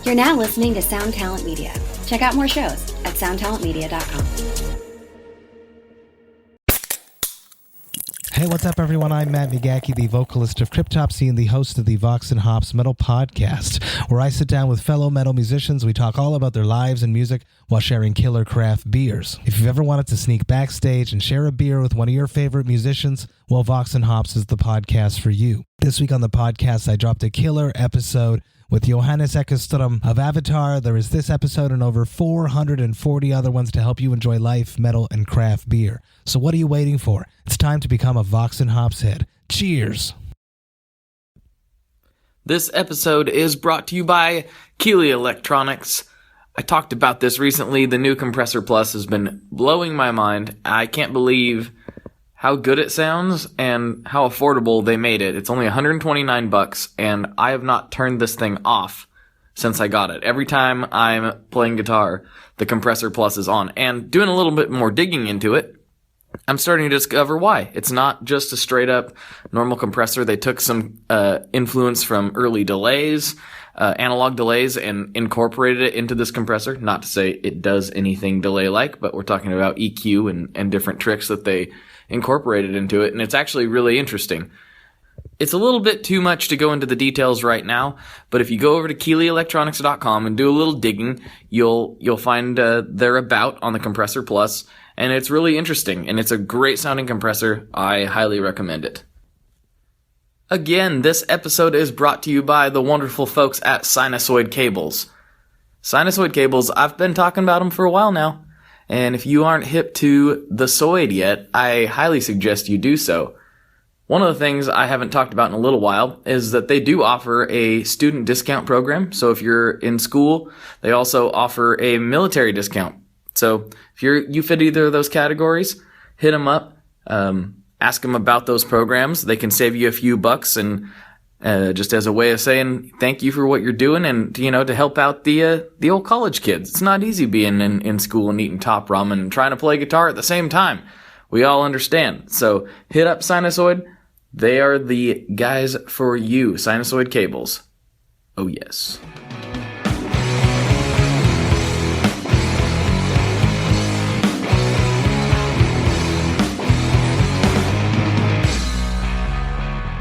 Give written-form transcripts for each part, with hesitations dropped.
You're now listening to Sound Talent Media. Check out more shows at soundtalentmedia.com. Hey, what's up, everyone? I'm Matt Migaki, the vocalist of Cryptopsy and the host of the Vox and Hops Metal Podcast, where I sit down with fellow metal musicians. We talk all about their lives and music while sharing killer craft beers. If you've ever wanted to sneak backstage and share a beer with one of your favorite musicians, well, Vox and Hops is the podcast for you. This week on the podcast, I dropped a killer episode with Johannes Ekström of Avatar. There is this episode and over 440 other ones to help you enjoy life, metal, and craft beer. So what are you waiting for? It's time to become a Vox and Hops head. Cheers! This episode is brought to you by Keeley Electronics. I talked about this recently. The new Compressor Plus has been blowing my mind. I can't believe how good it sounds and how affordable they made it. It's only $129, and I have not turned this thing off since I got it. Every time I'm playing guitar, the Compressor Plus is on. And doing a little bit more digging into it, I'm starting to discover why. It's not just a straight up normal compressor. They took some influence from early delays, analog delays, and incorporated it into this compressor. Not to say it does anything delay-like, but we're talking about EQ and different tricks that they incorporated into it, and it's actually really interesting. It's a little bit too much to go into the details right now, but if you go over to KeeleyElectronics.com and do a little digging, you'll find their about on the Compressor Plus, and it's really interesting, and it's a great sounding compressor. I highly recommend it. Again, this episode is brought to you by the wonderful folks at Sinusoid Cables. Sinusoid Cables, I've been talking about them for a while now, and if you aren't hip to the Soid yet, I highly suggest you do so. One of the things I haven't talked about in a little while is that they do offer a student discount program. So if you're in school, they also offer a military discount. So if you fit either of those categories, hit them up, ask them about those programs. They can save you a few bucks, and just as a way of saying thank you for what you're doing, and to help out the old college kids. It's not easy being in school and eating top ramen and trying to play guitar at the same time. We all understand. So hit up Sinusoid. They are the guys for you. Sinusoid Cables. Oh yes.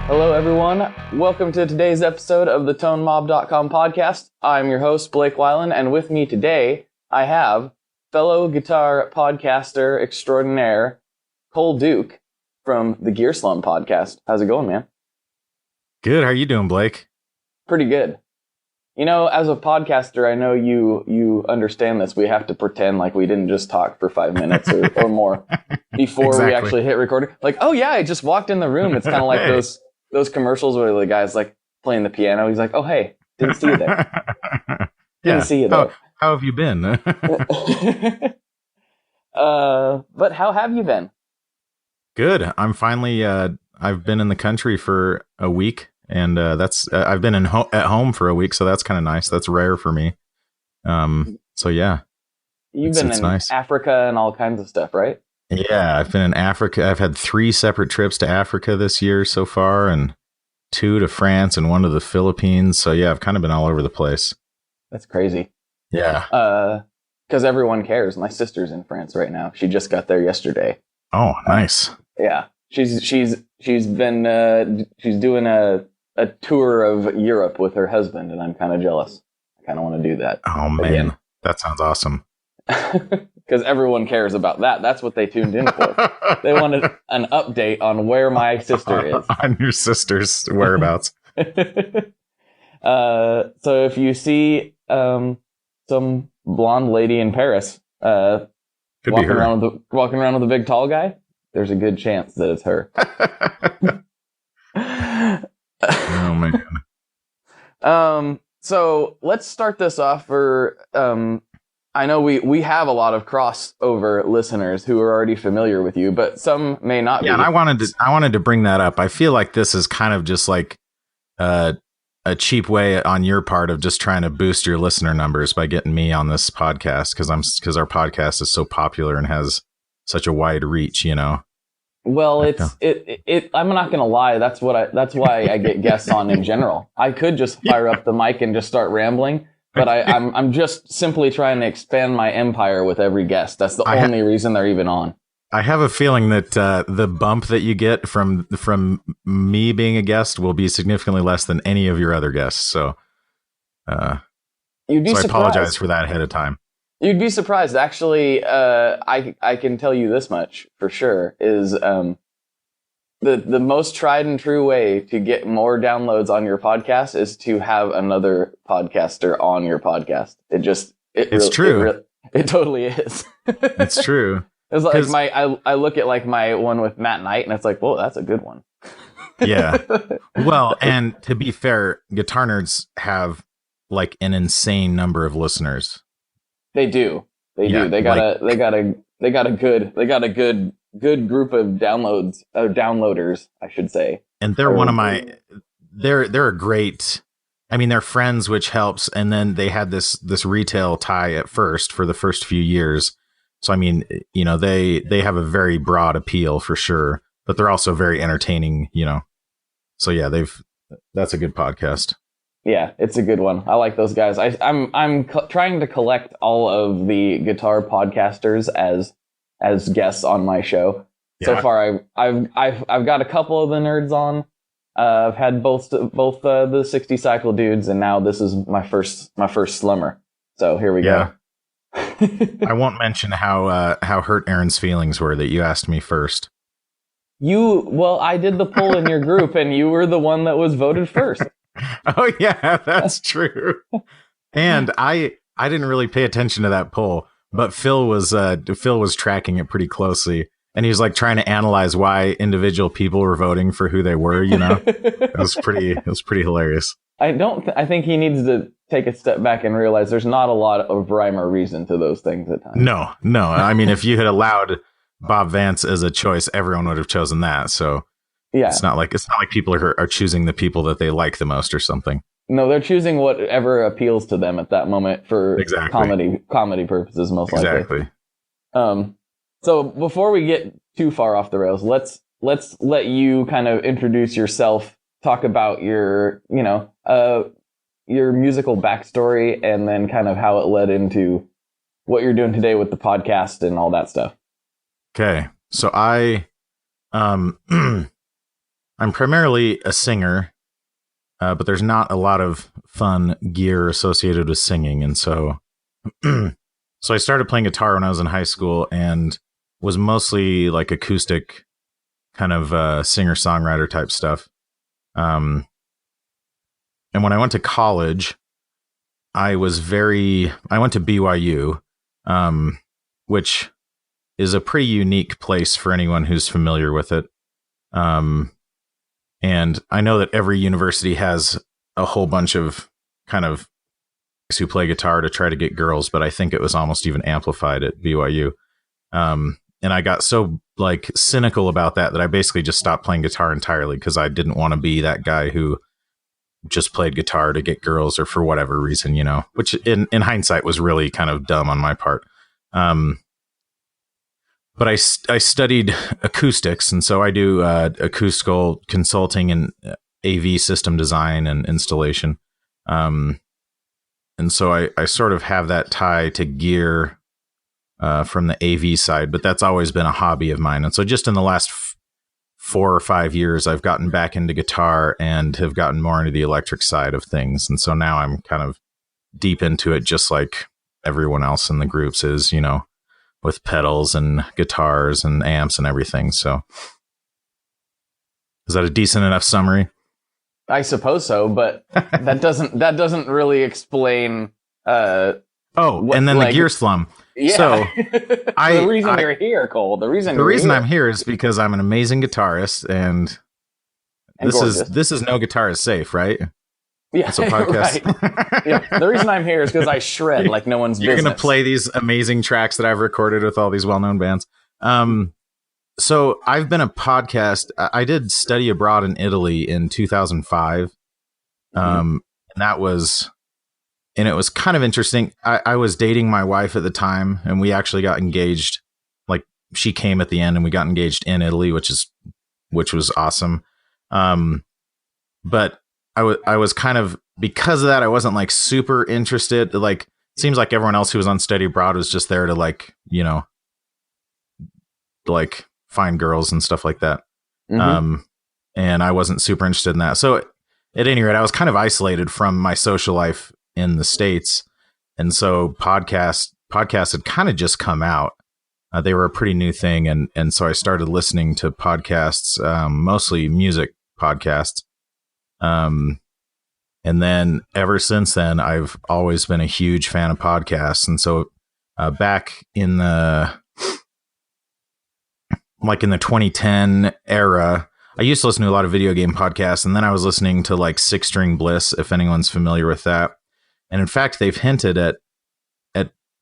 Hello, everyone. Welcome to today's episode of the ToneMob.com podcast. I'm your host, Blake Weiland, and with me today, I have fellow guitar podcaster extraordinaire, Cole Duke, from the Gear Slum podcast. How's it going, man? Good. How are you doing, Blake? Pretty good. As a podcaster, I know you understand this. We have to pretend like we didn't just talk for 5 minutes or more before Exactly. we actually hit recording. Like, oh yeah, I just walked in the room. It's kind of like those commercials where the guy's like playing the piano. He's like, oh, hey, didn't see you there. Didn't see you there. How have you been? But how have you been? Good. I'm finally, I've been in the country for a week, and I've been at home for a week, so that's kind of nice. That's rare for me. So yeah. You've been in nice. Africa and all kinds of stuff, right? Yeah, I've been in Africa. I've had 3 separate trips to Africa this year so far, and 2 to France and 1 to the Philippines. So yeah, I've kind of been all over the place. That's crazy. Yeah. Because everyone cares. My sister's in France right now. She just got there yesterday. Oh, nice. Yeah. She's been she's doing a tour of Europe with her husband, and I'm kind of jealous. I kind of want to do that. Oh man, again. That sounds awesome. Because everyone cares about that. That's what they tuned in for. They wanted an update on where my sister is. On your sister's whereabouts. So if you see some blonde lady in Paris walking around with a big tall guy, there's a good chance that it's her. Oh man. So let's start this off for I know we have a lot of crossover listeners who are already familiar with you, but some may not be. Yeah, and I wanted to bring that up. I feel like this is kind of just like a cheap way on your part of just trying to boost your listener numbers by getting me on this podcast because our podcast is so popular and has such a wide reach, Well, I'm not gonna lie. That's why I get guests on in general. I could just fire up the mic and just start rambling, but I'm just simply trying to expand my empire with every guest. That's the only reason they're even on. I have a feeling that the bump that you get from me being a guest will be significantly less than any of your other guests. So, you'd be surprised. I apologize for that ahead of time. You'd be surprised. Actually, I can tell you this much for sure is the most tried and true way to get more downloads on your podcast is to have another podcaster on your podcast. It's true. It totally is. It's true. It's like I look at like my one with Matt Knight, and it's like, whoa, that's a good one. Yeah. Well, and to be fair, Guitar Nerds have like an insane number of listeners. They do. They do. They got a good group of downloaders, I should say. And they're one of my. They're a great. I mean, they're friends, which helps. And then they had this retail tie at first for the first few years. So, I mean, you know, they have a very broad appeal for sure, but they're also very entertaining, you know. So, yeah, that's a good podcast. Yeah, it's a good one. I like those guys. I'm trying to collect all of the guitar podcasters as guests on my show. Yeah. So far, I've got a couple of the nerds on. I've had both the 60 cycle dudes, and now this is my first slummer. So here we go. I won't mention how hurt Aaron's feelings were that you asked me first. I did the poll in your group, and you were the one that was voted first. Oh yeah, that's true. And I didn't really pay attention to that poll, but Phil was tracking it pretty closely, and he was like trying to analyze why individual people were voting for who they were. You know, it was pretty hilarious. I think he needs to take a step back and realize there's not a lot of rhyme or reason to those things at times. No. I mean, if you had allowed Bob Vance as a choice, everyone would have chosen that. So yeah, it's not like people are choosing the people that they like the most or something. No, they're choosing whatever appeals to them at that moment for comedy purposes, most likely. Exactly. So before we get too far off the rails, let's let you kind of introduce yourself, talk about your musical backstory, and then kind of how it led into what you're doing today with the podcast and all that stuff. Okay. So I'm primarily a singer, but there's not a lot of fun gear associated with singing. And so I started playing guitar when I was in high school and was mostly like acoustic kind of singer-songwriter type stuff. And when I went to college, I went to BYU, which is a pretty unique place for anyone who's familiar with it. And I know that every university has a whole bunch of kind of who play guitar to try to get girls, but I think it was almost even amplified at BYU. And I got so like cynical about that I basically just stopped playing guitar entirely because I didn't want to be that guy who just played guitar to get girls or for whatever reason, you know, which in hindsight was really kind of dumb on my part. But I studied acoustics, and so I do acoustical consulting and AV system design and installation. And so I sort of have that tie to gear from the AV side, but that's always been a hobby of mine. And so just in the last 4 or 5 years, I've gotten back into guitar and have gotten more into the electric side of things. And so now I'm kind of deep into it, just like everyone else in the groups is, you know, with pedals and guitars and amps and everything. So is that a decent enough summary? I suppose so, but that doesn't really explain. And then the Gear Slum. Yeah. So the reason you're here, Cole. The reason I'm here is because I'm an amazing guitarist, and this is No Guitar is Safe, right? Yeah, it's a podcast. Right. Yeah. The reason I'm here is because I shred like no one's business. You're going to play these amazing tracks that I've recorded with all these well-known bands. So I've been a podcast. I did study abroad in Italy in 2005. And it was kind of interesting. I was dating my wife at the time, and we actually got engaged. Like, she came at the end, and we got engaged in Italy, which was awesome. But I was kind of, because of that, I wasn't like super interested. Like, it seems like everyone else who was on Study Abroad was just there to like, you know, like find girls and stuff like that. And I wasn't super interested in that. So at any rate, I was kind of isolated from my social life in the States. And so podcasts had kind of just come out. They were a pretty new thing. And so I started listening to podcasts, mostly music podcasts. And then ever since then, I've always been a huge fan of podcasts. And so back in the 2010 era, I used to listen to a lot of video game podcasts, and then I was listening to like Six String Bliss, if anyone's familiar with that. And in fact, they've hinted at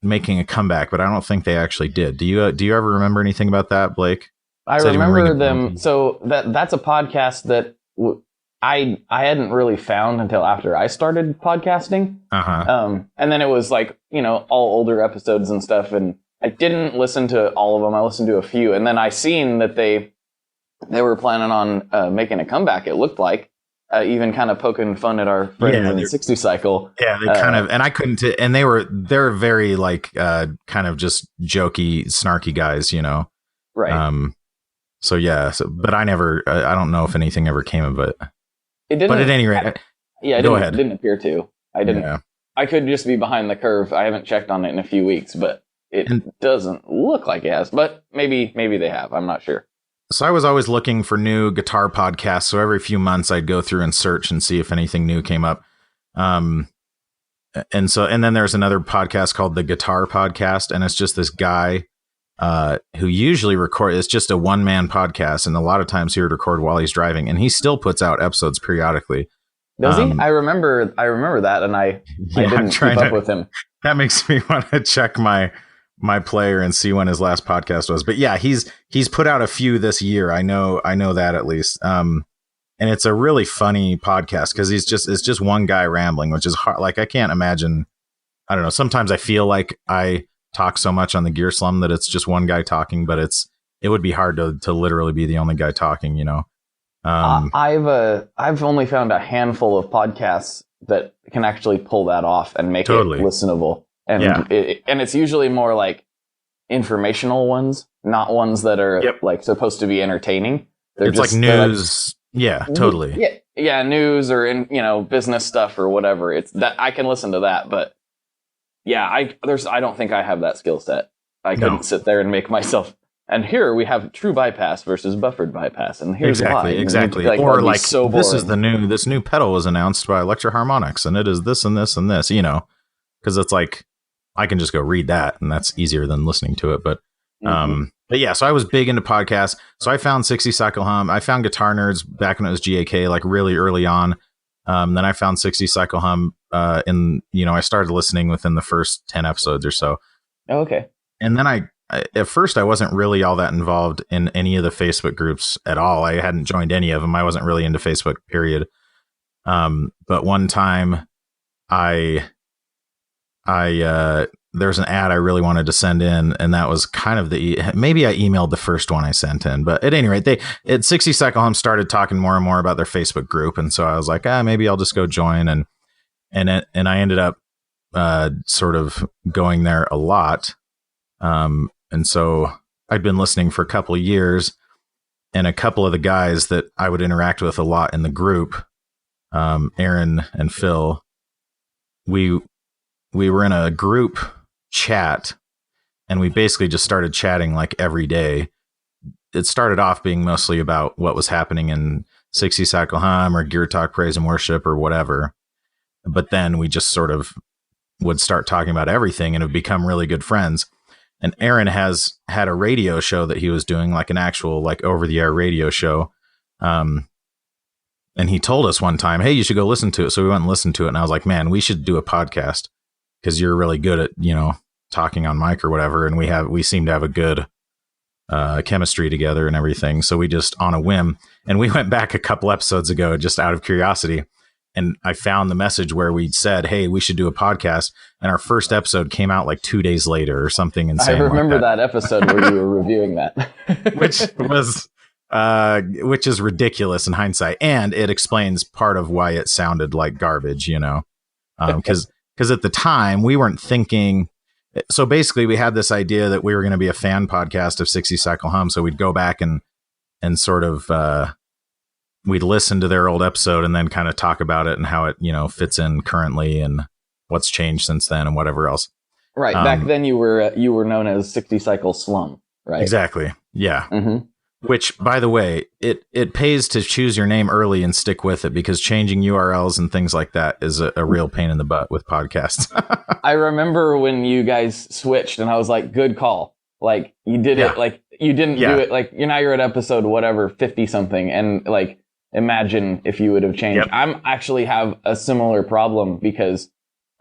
making a comeback, but I don't think they actually did. Do you ever remember anything about that, Blake? I remember them. So that's a podcast that I hadn't really found until after I started podcasting. And then it was like, you know, all older episodes and stuff, and I didn't listen to all of them. I listened to a few, and then I seen that they were planning on making a comeback. It looked like even kind of poking fun at our friends in the 60 cycle. Yeah, they kind of, and I couldn't. And they're very like kind of just jokey, snarky guys, you know. Right. So yeah. But I don't know if anything ever came of it. It didn't. But at any rate, go ahead. It didn't appear to. I didn't. Yeah. I could just be behind the curve. I haven't checked on it in a few weeks, but it doesn't look like it has. But maybe they have. I'm not sure. So I was always looking for new guitar podcasts. So every few months I'd go through and search and see if anything new came up. And then there's another podcast called the Guitar Podcast. And it's just this guy who usually it's just a one-man podcast. And a lot of times he would record while he's driving. And he still puts out episodes periodically. Does he? I remember that. And I didn't keep up with him. That makes me want to check my player and see when his last podcast was. But yeah, he's put out a few this year. I know that at least. And it's a really funny podcast because it's just one guy rambling, which is hard. Like, I can't imagine. I don't know. Sometimes I feel like I talk so much on the Gear Slum that it's just one guy talking, but it would be hard to literally be the only guy talking, you know? I've only found a handful of podcasts that can actually pull that off and make it listenable. And it's usually more like informational ones, not ones that are like supposed to be entertaining. It's like news. Yeah, totally. Yeah, news or business stuff or whatever. It's that I can listen to that, but yeah, I don't think I have that skill set. I couldn't sit there and make myself. And here we have true bypass versus buffered bypass, and here's why. Exactly. Or like so this new pedal was announced by Electro Harmonics, and it is this and this and this. You know, because it's like, I can just go read that, and that's easier than listening to it. But yeah, so I was big into podcasts. So I found 60 Cycle Hum. I found Guitar Nerds back when it was GAK, like really early on. Then I found 60 Cycle Hum, I started listening within the first 10 episodes or so. Oh, okay. And then at first I wasn't really all that involved in any of the Facebook groups at all. I hadn't joined any of them. I wasn't really into Facebook, period. But one time there's an ad I really wanted to send in, and that was kind of maybe I emailed the first one I sent in, but at any rate, at 60 Cycle Hum started talking more and more about their Facebook group. And so I was like, maybe I'll just go join. And I ended up, sort of going there a lot. And so I'd been listening for a couple of years, and a couple of the guys that I would interact with a lot in the group, Aaron and Phil, we were in a group chat, and we basically just started chatting like every day. It started off being mostly about what was happening in 60 Cycle Hum or Gear Talk, Praise and Worship or whatever. But then we just sort of would start talking about everything and have become really good friends. And Aaron has had a radio show that he was doing, like an actual like over the air radio show. And he told us one time, hey, you should go listen to it. So we went and listened to it. And I was like, man, we should do a podcast, because you're really good at, talking on mic or whatever. And we seem to have a good chemistry together and everything. So we just, on a whim, and we went back a couple episodes ago just out of curiosity. And I found the message where we said, hey, we should do a podcast. And our first episode came out like 2 days later or something insane. I remember that episode where you were reviewing that. Which was, which is ridiculous in hindsight, and it explains part of why it sounded like garbage, because at the time we weren't thinking. So basically, we had this idea that we were going to be a fan podcast of 60 Cycle Hum, so we'd go back and sort of we'd listen to their old episode and then kind of talk about it and how it fits in currently and what's changed since then and whatever else. Right. Back then you were known as 60 Cycle Slum, right? Exactly. Yeah. Mm-hmm. Which, by the way, it pays to choose your name early and stick with it, because changing URLs and things like that is a real pain in the butt with podcasts. I remember when you guys switched and I was like, good call. Like you did it, like you didn't do it. Like you're at episode, whatever, 50 something. And like, imagine if you would have changed. Yep. I'm actually have a similar problem because,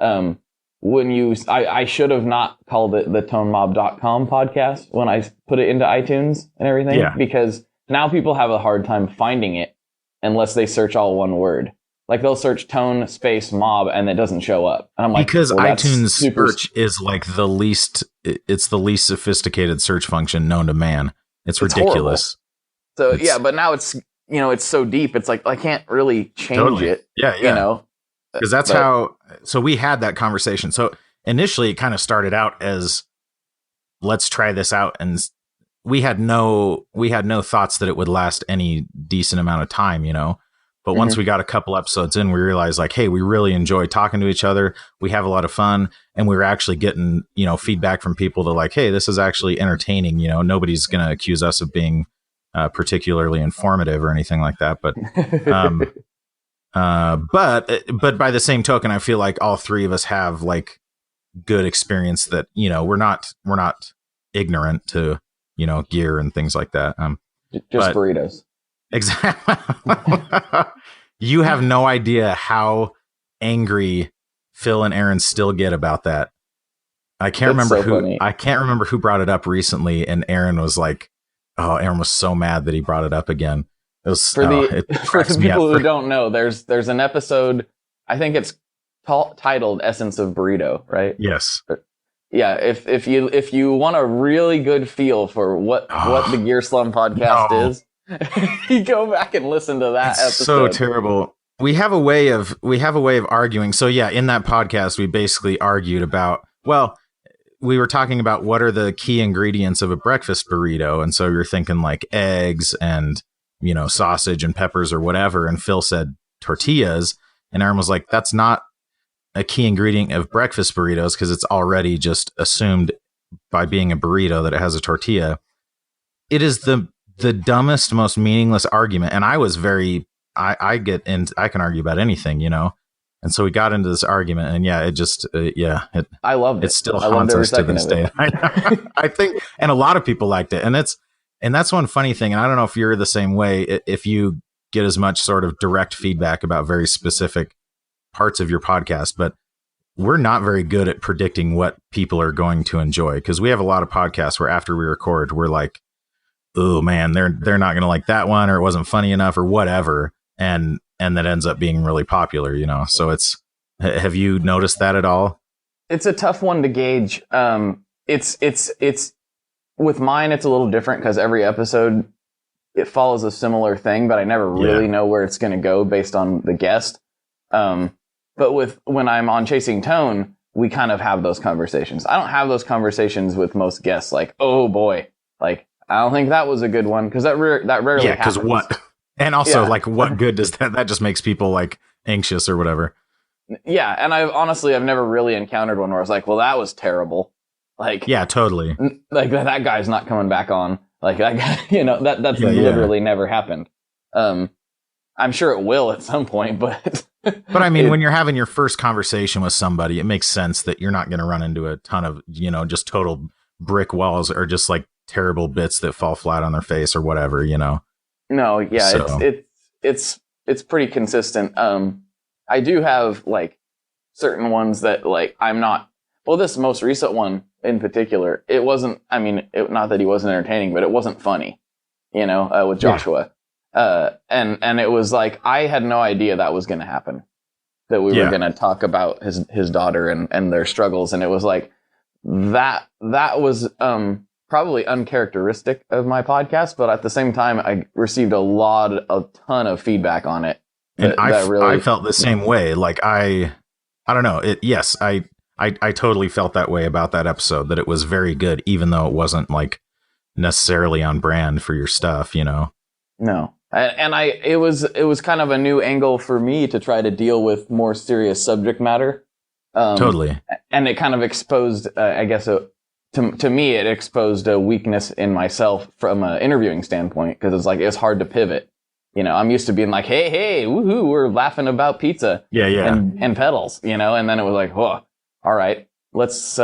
I should have not called it the tonemob.com podcast when I put it into iTunes and everything, because now people have a hard time finding it unless they search all one word. Like they'll search tone space mob and it doesn't show up. And I'm like, because iTunes search is like it's the least sophisticated search function known to man. It's ridiculous. Horrible. So but now it's, it's so deep. It's like, I can't really change it. Yeah. Because that's how. So we had that conversation. So initially, it kind of started out as, let's try this out, and we had no thoughts that it would last any decent amount of time, But once we got a couple episodes in, we realized like, hey, we really enjoy talking to each other. We have a lot of fun, and we were actually getting feedback from people that like, hey, this is actually entertaining. Nobody's going to accuse us of being particularly informative or anything like that, but. But by the same token, I feel like all three of us have like good experience that, we're not ignorant to, gear and things like that. Just burritos. Exactly. You have no idea how angry Phil and Aaron still get about that. I can't remember who brought it up recently. And Aaron was like, Aaron was so mad that he brought it up again. It was, for the people who don't know, there's an episode, I think it's titled Essence of Burrito, right? Yes. Yeah, if you want a really good feel for what the Gear Slum podcast is, you go back and listen to that episode. So terrible. We have a way of arguing. So yeah, in that podcast we basically argued about, we were talking about what are the key ingredients of a breakfast burrito, and so you're thinking like eggs and sausage and peppers or whatever. And Phil said tortillas. And Aaron was like, that's not a key ingredient of breakfast burritos because it's already just assumed by being a burrito that it has a tortilla. It is the dumbest, most meaningless argument. And I was I can argue about anything, And so we got into this argument, and it just, I loved it. It still haunts us to this day. I think, and a lot of people liked it. And that's one funny thing. And I don't know if you're the same way, if you get as much sort of direct feedback about very specific parts of your podcast, but we're not very good at predicting what people are going to enjoy, because we have a lot of podcasts where after we record, we're like, oh man, they're not going to like that one, or it wasn't funny enough or whatever. And that ends up being really popular, So have you noticed that at all? It's a tough one to gauge. It's with mine, it's a little different because every episode, it follows a similar thing, but I never really know where it's going to go based on the guest. But when I'm on Chasing Tone, we kind of have those conversations. I don't have those conversations with most guests, like, oh boy, like, I don't think that was a good one, because that rarely happens. Yeah, because what? And also, like, what good does that? That just makes people, like, anxious or whatever. Yeah, and I've never really encountered one where I was like, well, that was terrible. Like, yeah, totally. Like that guy's not coming back on. Like that guy, that's literally never happened. I'm sure it will at some point, but I mean, when you're having your first conversation with somebody, it makes sense that you're not going to run into a ton of, just total brick walls or just like terrible bits that fall flat on their face or whatever, No, yeah, so. it's pretty consistent. I do have like certain ones that like I'm not. Well, this most recent one in particular, it wasn't. I mean, not that he wasn't entertaining, but it wasn't funny. With Joshua, and it was like I had no idea that was going to happen. That we were going to talk about his daughter and their struggles, and it was like that was probably uncharacteristic of my podcast, but at the same time, I received a ton of feedback on it. And I felt the same way. Like I don't know. I totally felt that way about that episode, that it was very good, even though it wasn't like necessarily on brand for your stuff, you know? No. And it was kind of a new angle for me to try to deal with more serious subject matter. Totally. And it kind of exposed, I guess, to me, it exposed a weakness in myself from an interviewing standpoint, because it's like, it's hard to pivot. You know, I'm used to being like, hey, woohoo, we're laughing about pizza. Yeah. And pedals, you know, and then it was like, whoa, all right, let's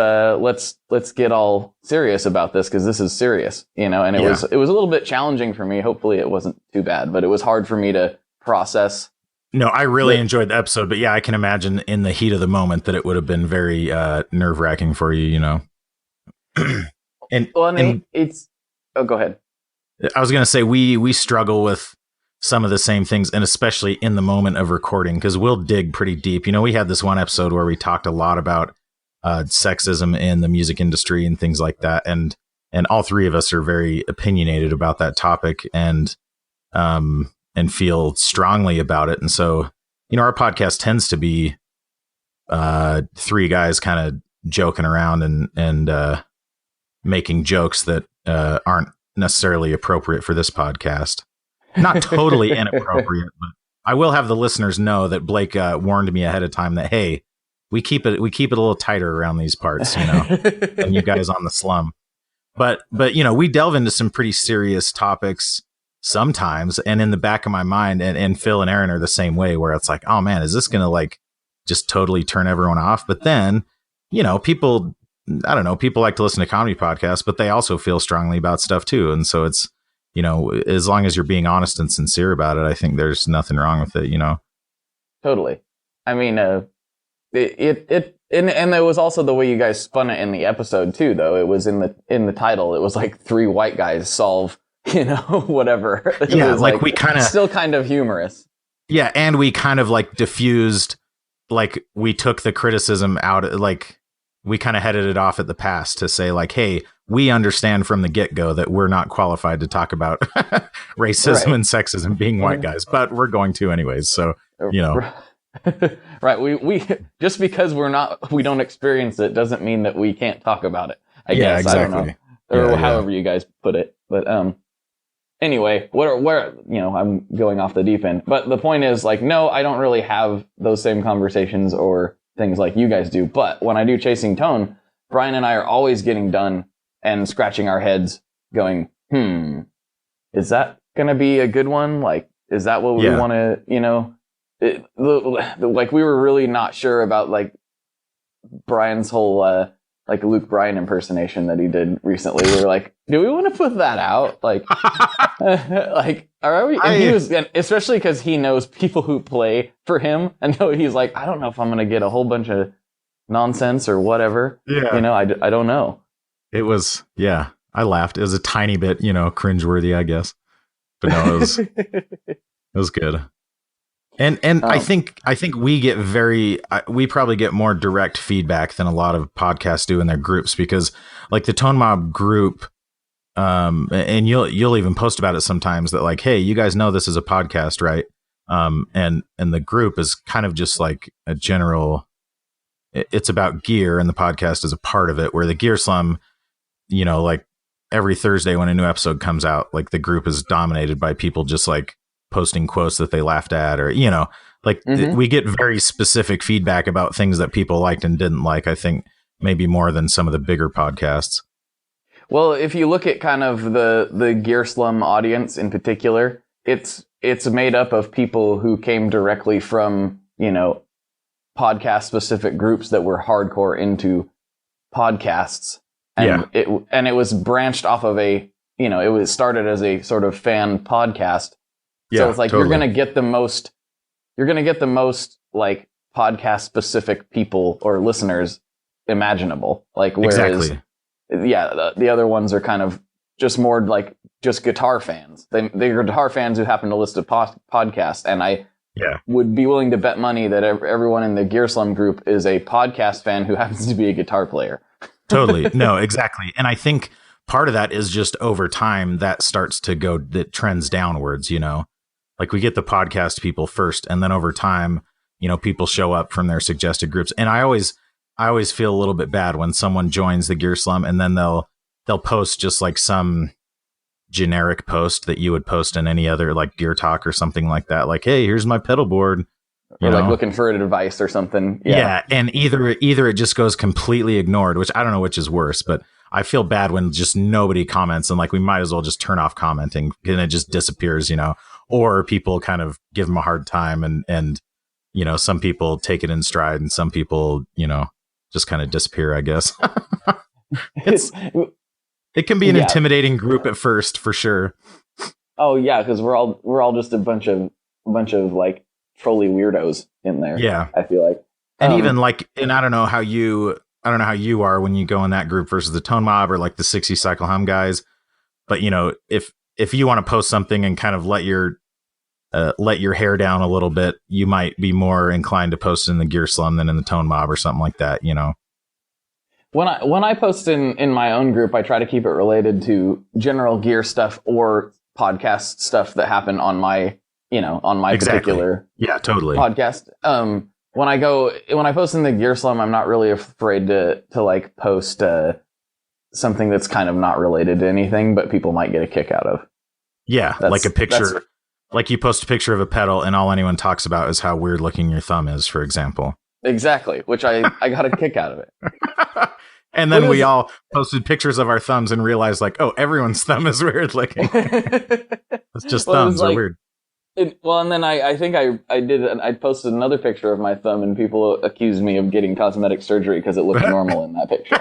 get all serious about this, because this is serious, you know, and it was a little bit challenging for me. Hopefully it wasn't too bad, but it was hard for me to process. No, I really enjoyed the episode, but yeah, I can imagine in the heat of the moment that it would have been very nerve wracking for you, you know. It's go ahead. I was going to say, we struggle with some of the same things, and especially in the moment of recording, because we'll dig pretty deep. You know, we had this one episode where we talked a lot about sexism in the music industry and things like that, and all three of us are very opinionated about that topic, and feel strongly about it. And so, you know, our podcast tends to be three guys kind of joking around and making jokes that aren't necessarily appropriate for this podcast. Not totally inappropriate, but I will have the listeners know that Blake warned me ahead of time that, hey, we keep it a little tighter around these parts, you know, than you guys on the slum. But you know, we delve into some pretty serious topics sometimes, and in the back of my mind, and Phil and Aaron are the same way, where it's like, oh man, is this gonna like just totally turn everyone off? But then, you know, people like to listen to comedy podcasts, but they also feel strongly about stuff too, and so it's, you know, as long as you're being honest and sincere about it, I think there's nothing wrong with it, you know? Totally. I mean, and it was also the way you guys spun it in the episode too, though. It was in the title. It was like three white guys solve, you know, whatever. It was like we kind of still kind of humorous. Yeah. And we kind of like diffused, like we took the criticism out, like we kind of headed it off at the pass to say like, hey, we understand from the get-go that we're not qualified to talk about racism and sexism being white guys, but we're going to anyways. So, you know, right. We just because we don't experience it doesn't mean that we can't talk about it. I guess. Exactly. I don't know. Or however you guys put it. But, anyway, where, you know, I'm going off the deep end, but the point is like, no, I don't really have those same conversations or things like you guys do. But when I do Chasing Tone, Brian and I are always getting done and scratching our heads going, is that going to be a good one? Like, is that what we want to, you know, like we were really not sure about like Brian's whole, like Luke Bryan impersonation that he did recently. We were like, do we want to put that out? Like, like, are we? And he was, especially because he knows people who play for him, and so he's like, I don't know if I'm going to get a whole bunch of nonsense or whatever. Yeah. You know, I don't know. It was, I laughed. It was a tiny bit, you know, cringeworthy, I guess. But no, it was good. And I think we get we probably get more direct feedback than a lot of podcasts do in their groups, because like the Tone Mob group, and you'll even post about it sometimes that like, hey, you guys know this is a podcast, right? And the group is kind of just like a general, it's about gear, and the podcast is a part of it, where the Gear Slum, you know, like every Thursday when a new episode comes out, like the group is dominated by people just like posting quotes that they laughed at, or, you know, like we get very specific feedback about things that people liked and didn't like, I think maybe more than some of the bigger podcasts. Well, if you look at kind of the Gear Slum audience in particular, it's made up of people who came directly from, you know, podcast specific groups that were hardcore into podcasts. And it was branched off of it was started as a sort of fan podcast. So it's like, totally. You're going to get the most like podcast specific people or listeners imaginable. Like, whereas, the other ones are kind of just more like just guitar fans. They're guitar fans who happen to listen to podcasts. And I would be willing to bet money that everyone in the Gear Slum group is a podcast fan who happens to be a guitar player. Totally. No, exactly. And I think part of that is just over time that starts to go, that trends downwards, you know, like we get the podcast people first, and then over time, you know, people show up from their suggested groups. And I always feel a little bit bad when someone joins the Gear Slum and then they'll post just like some generic post that you would post in any other like Gear Talk or something like that. Like, hey, here's my pedal board. Or like looking for advice or something. Yeah. And either it just goes completely ignored, which I don't know which is worse, but I feel bad when just nobody comments, and like we might as well just turn off commenting and it just disappears, you know, or people kind of give them a hard time, and you know, some people take it in stride and some people, you know, just kind of disappear, I guess. It can be an intimidating group at first, for sure. Oh yeah, because we're all just a bunch of like trolly weirdos in there. Yeah, I feel like, and even like, and I don't know how you are when you go in that group versus the Tone Mob or like the 60 Cycle Hum guys, but you know, if you want to post something and kind of let your hair down a little bit, you might be more inclined to post in the Gear Slum than in the Tone Mob or something like that, you know. When I post in my own group, I try to keep it related to general gear stuff or podcast stuff that happen on my, you know, on my particular podcast. When I post in the Gear Slum, I'm not really afraid to like post something that's kind of not related to anything, but people might get a kick out of. Yeah, like a picture, like you post a picture of a pedal and all anyone talks about is how weird looking your thumb is, for example. Exactly, which I got a kick out of it. And then we all posted pictures of our thumbs and realized, like, oh, everyone's thumb is weird looking. It's just thumbs are weird. And then I think I posted another picture of my thumb, and people accused me of getting cosmetic surgery because it looked normal in that picture.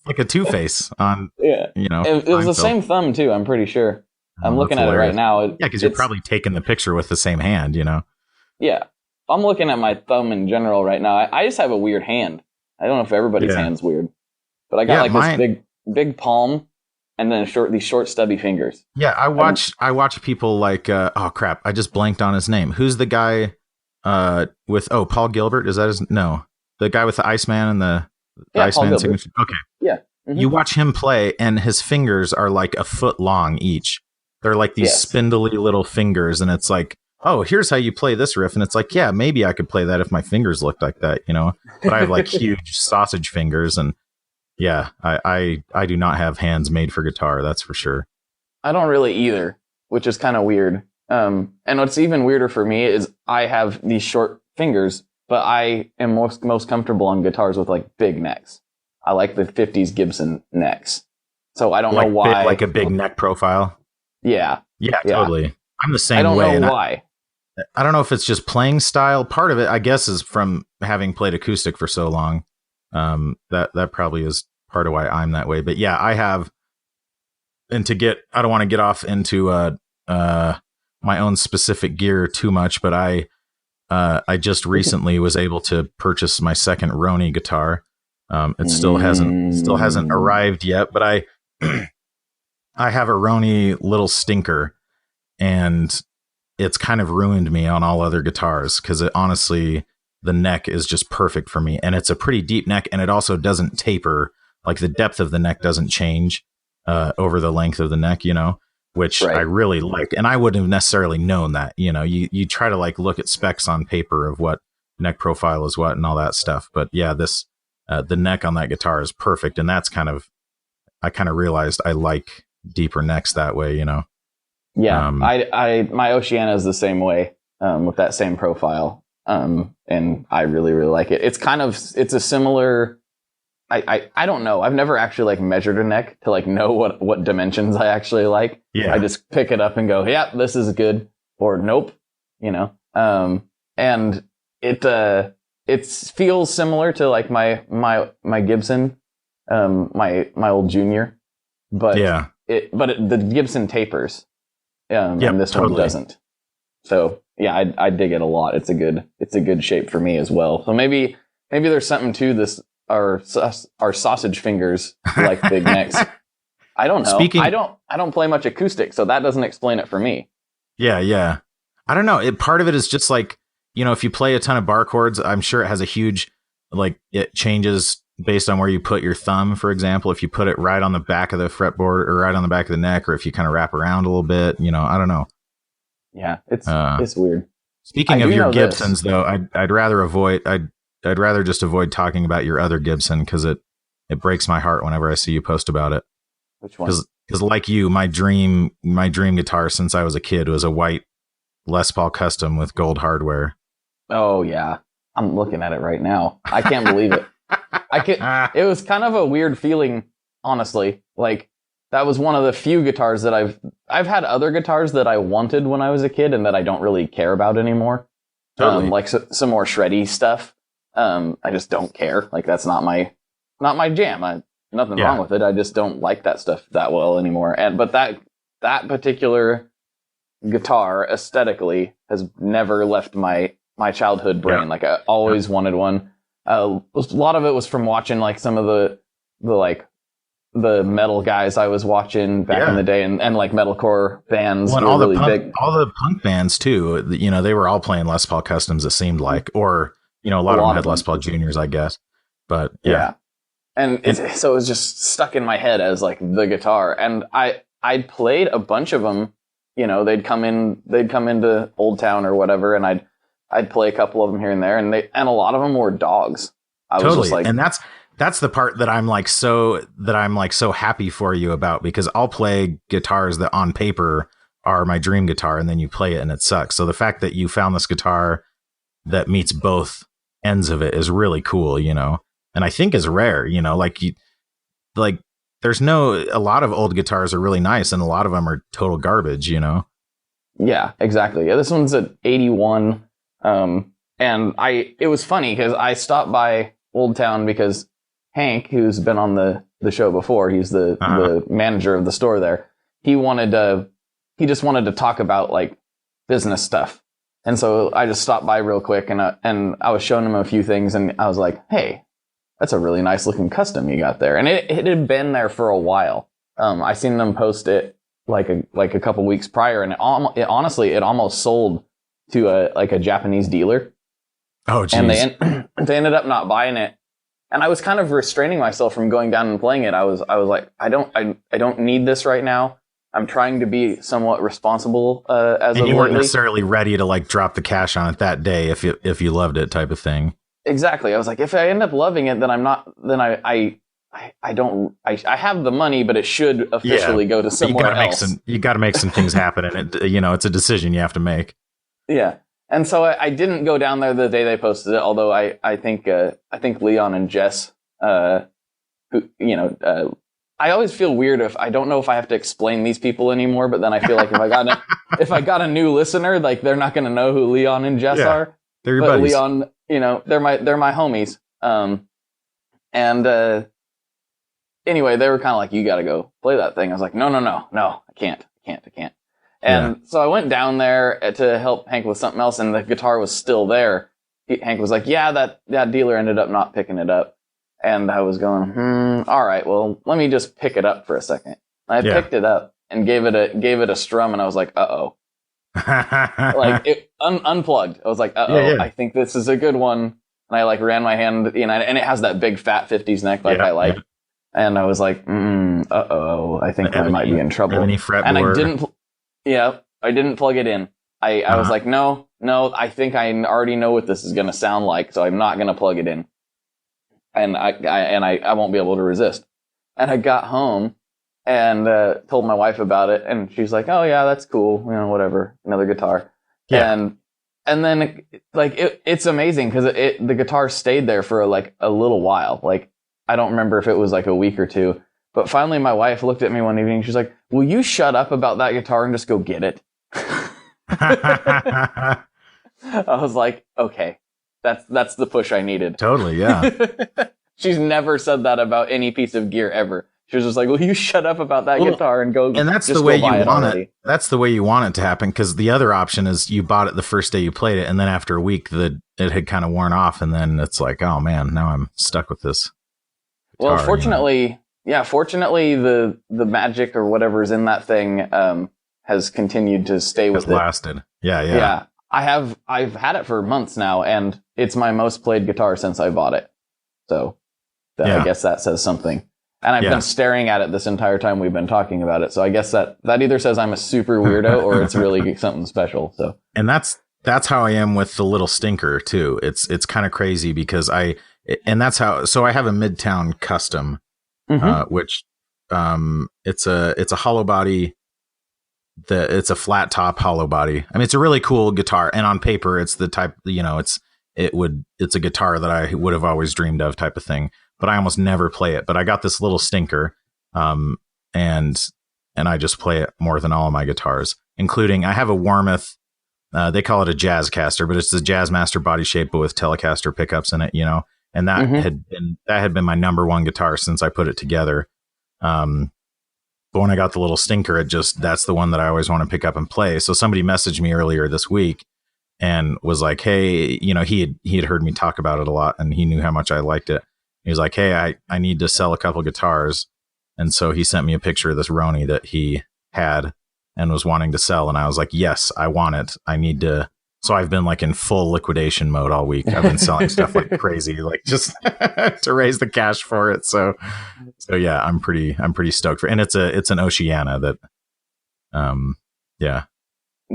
Like a Two-Face on, you know. It was the same thumb, too, I'm pretty sure. I'm looking at it right now. Yeah, because you're probably taking the picture with the same hand, you know. Yeah. I'm looking at my thumb in general right now. I just have a weird hand. I don't know if everybody's hand's weird. But I got this big palm and then these short stubby fingers. Yeah, I watch people like oh crap, I just blanked on his name. Who's the guy with Paul Gilbert? Is that his the guy with the Iceman and the Iceman signature? Okay. Yeah. Mm-hmm. You watch him play and his fingers are like a foot long each. They're like these spindly little fingers, and it's like, oh, here's how you play this riff. And it's like, yeah, maybe I could play that if my fingers looked like that, you know, but I have like huge sausage fingers, and yeah, I do not have hands made for guitar. That's for sure. I don't really either, which is kind of weird. And what's even weirder for me is I have these short fingers, but I am most comfortable on guitars with like big necks. I like the 50s Gibson necks. So I don't know why. Like a big neck profile. Yeah. Yeah, totally. I'm the same way. I don't know why. I don't know if it's just playing style. Part of it, I guess, is from having played acoustic for so long. That probably is part of why I'm that way. But yeah, I have. And I don't want to get off into my own specific gear too much, but I just recently was able to purchase my second Roni guitar. It still hasn't arrived yet, but I have a Roni Little Stinker, and it's kind of ruined me on all other guitars because honestly, the neck is just perfect for me, and it's a pretty deep neck, and it also doesn't taper. Like the depth of the neck doesn't change over the length of the neck, you know, which I really like. And I wouldn't have necessarily known that, you know, you try to like look at specs on paper of what neck profile is what and all that stuff. But yeah, the neck on that guitar is perfect. And that's I kind of realized I like deeper necks that way, you know? Yeah. My Oceana is the same way, with that same profile. And I really, really like it. It's a similar, I don't know. I've never actually like measured a neck to like know what dimensions I actually like. Yeah. I just pick it up and go, yeah, this is good, or nope, you know? And it feels similar to like my Gibson, my old Junior, but the Gibson tapers, and this one doesn't. So yeah, I dig it a lot. It's a good shape for me as well. So maybe there's something to this. Our sausage fingers like big necks. I don't know. I don't play much acoustic, so that doesn't explain it for me. Yeah. I don't know. Part of it is just like, you know, if you play a ton of bar chords, I'm sure it has a huge, like, it changes based on where you put your thumb, for example, if you put it right on the back of the fretboard or right on the back of the neck, or if you kind of wrap around a little bit, I don't know. Yeah, it's weird. Speaking of your Gibsons, though, I'd rather just avoid talking about your other Gibson because it breaks my heart whenever I see you post about it. Which one? Because like you, my dream guitar since I was a kid was a white Les Paul Custom with gold hardware. Oh yeah, I'm looking at it right now. I can't believe it. It was kind of a weird feeling, honestly. Like that was one of the few guitars that I've had other guitars that I wanted when I was a kid and that I don't really care about anymore. Totally. Like some more shreddy stuff. I just don't care. Like that's not my jam. Nothing wrong with it. I just don't like that stuff that well anymore. But that particular guitar aesthetically has never left my childhood brain. Yeah. Like I always wanted one. A lot of it was from watching like some of the metal guys I was watching back in the day, and like metalcore bands. Well, all the punk bands too. They were all playing Les Paul Customs. It seemed like, or a lot of them had Les Paul Juniors, I guess. But yeah. And so it was just stuck in my head as like the guitar, and I'd played a bunch of them. They'd come into Old Town or whatever, and I'd play a couple of them here and there, and a lot of them were dogs. I was just like, and that's the part that I'm like so happy for you about, because I'll play guitars that on paper are my dream guitar, and then you play it and it sucks. So the fact that you found this guitar that meets both ends of it is really cool, and I think is rare, there's a lot of old guitars are really nice, and a lot of them are total garbage, Yeah, exactly. Yeah, this one's at 81. And it was funny because I stopped by Old Town because Hank, who's been on the show before, he's the manager of the store there. He just wanted to talk about like business stuff. And so I just stopped by real quick and I was showing him a few things, and I was like, hey, that's a really nice looking custom you got there. And it had been there for a while. I seen them post it like a couple weeks prior, and it honestly almost sold to a Japanese dealer. Oh, geez. And they ended up not buying it. And I was kind of restraining myself from going down and playing it. I was like, I don't need this right now. I'm trying to be somewhat responsible as and of you weren't lately. necessarily ready to like drop the cash on it that day if you loved it, type of thing. Exactly. I was like, if I end up loving it, then I'm not. Then I have the money, but it should officially go to somewhere else. You got to make some things happen, and it's a decision you have to make. Yeah. And so I didn't go down there the day they posted it, although I think Leon and Jess, I always feel weird I don't know if I have to explain these people anymore, but then I feel like if I got a new listener, like they're not going to know who Leon and Jess are. They're your buddies. Leon, they're my homies. Anyway, they were kind of like, you got to go play that thing. I was like, no, I can't. And so I went down there to help Hank with something else, and the guitar was still there. Hank was like, yeah, that dealer ended up not picking it up. And I was going, all right, well, let me just pick it up for a second. I picked it up and gave it a strum, and I was like, uh-oh. Like, it unplugged. I was like, uh-oh, I think this is a good one. And I, like, ran my hand, and it has that big fat 50s neck I like. Yeah. And I was like, uh-oh, I think I might be in trouble. And I didn't plug it in. I was like, no, I think I already know what this is going to sound like, so I'm not going to plug it in. And I won't be able to resist. And I got home and told my wife about it, and she's like, oh yeah, that's cool, whatever, another guitar. Yeah. And then it's amazing because the guitar stayed there for like a little while. Like, I don't remember if it was like a week or two, but finally my wife looked at me one evening. She's like, will you shut up about that guitar and just go get it? I was like, okay, that's the push I needed. Totally. Yeah. She's never said that about any piece of gear ever. She was just like, will you shut up about that guitar and go. And that's the way you want it. That's the way you want it to happen. Cause the other option is you bought it the first day you played it. And then after a week it had kind of worn off. And then it's like, oh man, now I'm stuck with this guitar, well, fortunately, the magic or whatever's in that thing has continued to stay with it. Lasted. Yeah. I've had it for months now, and it's my most played guitar since I bought it. So I guess that says something. And I've been staring at it this entire time we've been talking about it. So I guess that either says I'm a super weirdo or it's really something special. So, and that's how I am with the little stinker too. It's kind of crazy because so I have a Midtown Custom, which, it's a hollow body. It's a flat top hollow body. I mean, it's a really cool guitar, and on paper, it's the type, it's a guitar that I would have always dreamed of type of thing. But I almost never play it. But I got this little stinker, and I just play it more than all of my guitars, including I have a Warmoth. They call it a Jazzcaster, but it's the Jazzmaster body shape, but with Telecaster pickups in it, And that had been my number one guitar since I put it together. But when I got the little stinker, that's the one that I always want to pick up and play. So somebody messaged me earlier this week and was like, "Hey, he had heard me talk about it a lot, and he knew how much I liked it." He was like, "Hey, I need to sell a couple guitars." And so he sent me a picture of this Roni that he had and was wanting to sell. And I was like, yes, I want it. I need to. So I've been like in full liquidation mode all week. I've been selling stuff like crazy, like just to raise the cash for it. So yeah, I'm pretty stoked for it. And it's an Oceana that, yeah.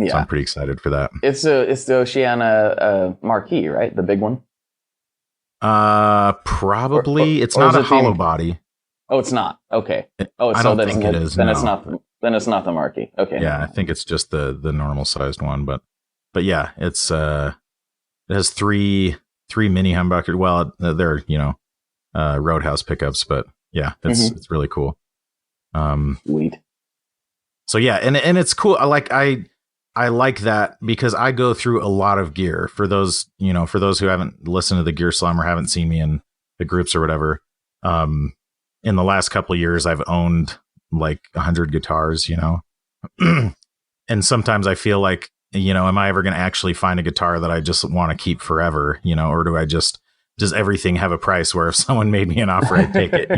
So I'm pretty excited for that. It's the Oceana marquee, right? The big one. Probably. It's not a hollow body. Oh, it's not. Okay. I don't think it is. Then it's not. Then it's not the marquee. Okay. Yeah, I think it's just the normal sized one. But yeah, it has three mini humbucker. Well, they're Roadhouse pickups, but yeah, it's really cool. Sweet. So yeah, and it's cool. I like that because I go through a lot of gear. For those who haven't listened to the Gear Slum or haven't seen me in the groups or whatever, in the last couple of years, I've owned like 100 guitars, and sometimes I feel like, am I ever going to actually find a guitar that I just want to keep forever, or does everything have a price where if someone made me an offer, I'd take it,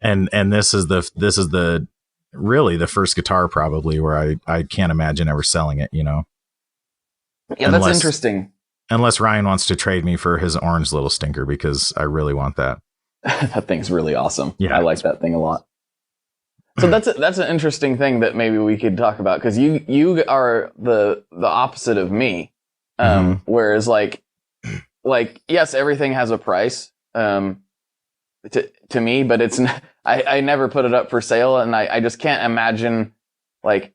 and this is really the first guitar probably where I can't imagine ever selling it, Yeah, that's interesting. Unless Ryan wants to trade me for his orange little stinker, because I really want that. That thing's really awesome. Yeah, I like that thing a lot. So that's an interesting thing that maybe we could talk about, because you are the opposite of me. Whereas like yes, everything has a price. To me, but it's I never put it up for sale, and I just can't imagine like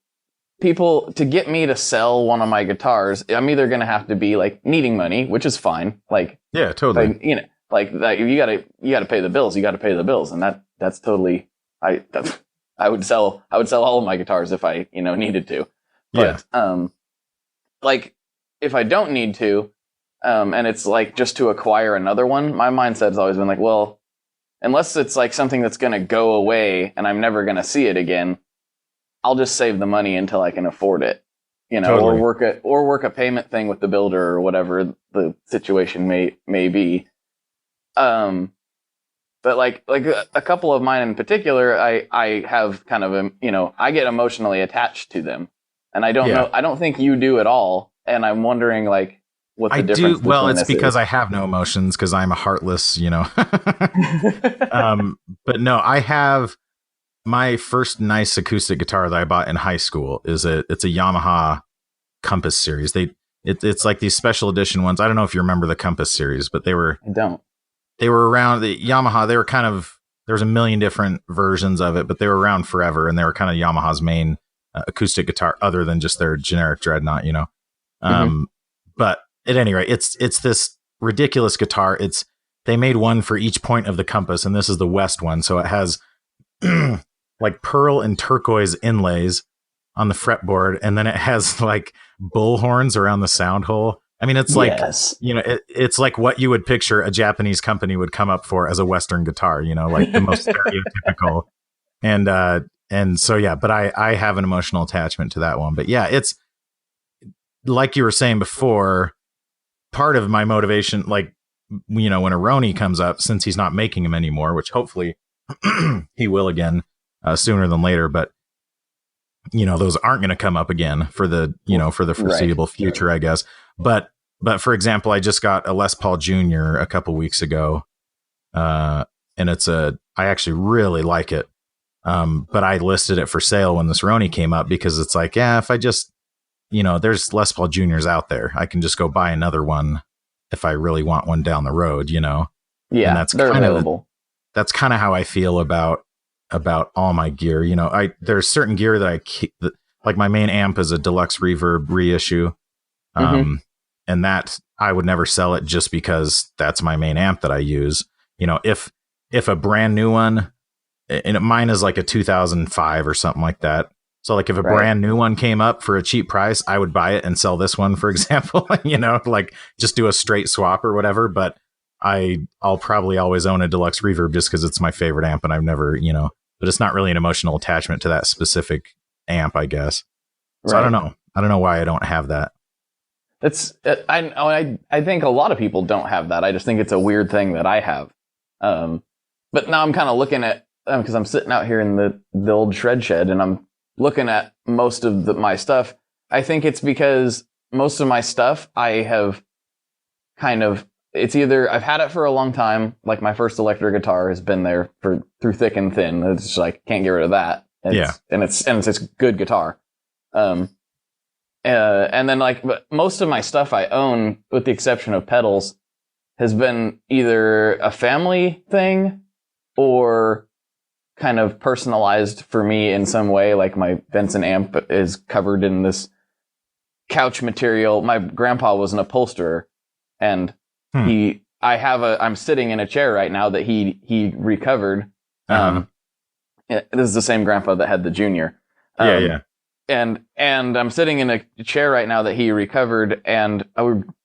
people to get me to sell one of my guitars. I'm either going to have to be like needing money, which is fine. Like, yeah, totally. Like that you gotta pay the bills. You got to pay the bills, and that's totally I would sell all of my guitars if I needed to. But like if I don't need to, and it's like just to acquire another one, my mindset has always been like, well, unless it's like something that's going to go away and I'm never going to see it again, I'll just save the money until I can afford it, totally. or work a payment thing with the builder or whatever the situation may be. But like a couple of mine in particular, I have kind of I get emotionally attached to them, and I don't know. I don't think you do at all, and I'm wondering like what the difference. Well, it's because I have no emotions because I'm a heartless, But no, I have my first nice acoustic guitar that I bought in high school. It's a Yamaha Compass series. It's like these special edition ones. I don't know if you remember the Compass series, but I don't. They were around the Yamaha. They were kind of, there was a million different versions of it, but they were around forever. And they were kind of Yamaha's main acoustic guitar other than just their generic Dreadnought, But at any rate, it's this ridiculous guitar. They made one for each point of the compass, and this is the west one. So it has like pearl and turquoise inlays on the fretboard. And then it has like bull horns around the sound hole. I mean, it's like, it's like what you would picture a Japanese company would come up for as a Western guitar, like the most stereotypical. And so, yeah, but I have an emotional attachment to that one. But yeah, it's like you were saying before, part of my motivation, like, when a Roni comes up, since he's not making them anymore, which hopefully he will again sooner than later. But, those aren't going to come up again for the foreseeable future, I guess. But for example, I just got a Les Paul Jr. a couple weeks ago. and I actually really like it. But I listed it for sale when this Roni came up because it's like, yeah, if I just, there's Les Paul Juniors out there. I can just go buy another one if I really want one down the road, Yeah, and they're available. That's kind of how I feel about all my gear. There's certain gear that I keep, like my main amp is a Deluxe Reverb reissue. And that I would never sell it just because that's my main amp that I use. If a brand new one, and mine is like a 2005 or something like that. So like if a brand new one came up for a cheap price, I would buy it and sell this one, for example, like just do a straight swap or whatever. But I'll probably always own a Deluxe Reverb just because it's my favorite amp, and I've never, but it's not really an emotional attachment to that specific amp, I guess. So I don't know why I don't have that. I think a lot of people don't have that. I just think it's a weird thing that I have. But now I'm kind of looking at, because I'm sitting out here in the old shred shed and I'm looking at most of my stuff. I think it's because most of my stuff I have it's either I've had it for a long time, like my first electric guitar has been there through thick and thin. It's just like, can't get rid of that. And it's good guitar. And then but most of my stuff I own, with the exception of pedals, has been either a family thing or kind of personalized for me in some way. Like my Benson amp is covered in this couch material. My grandpa was an upholsterer, and I'm sitting in a chair right now that he recovered. This is the same grandpa that had the Junior. And I'm sitting in a chair right now that he recovered, and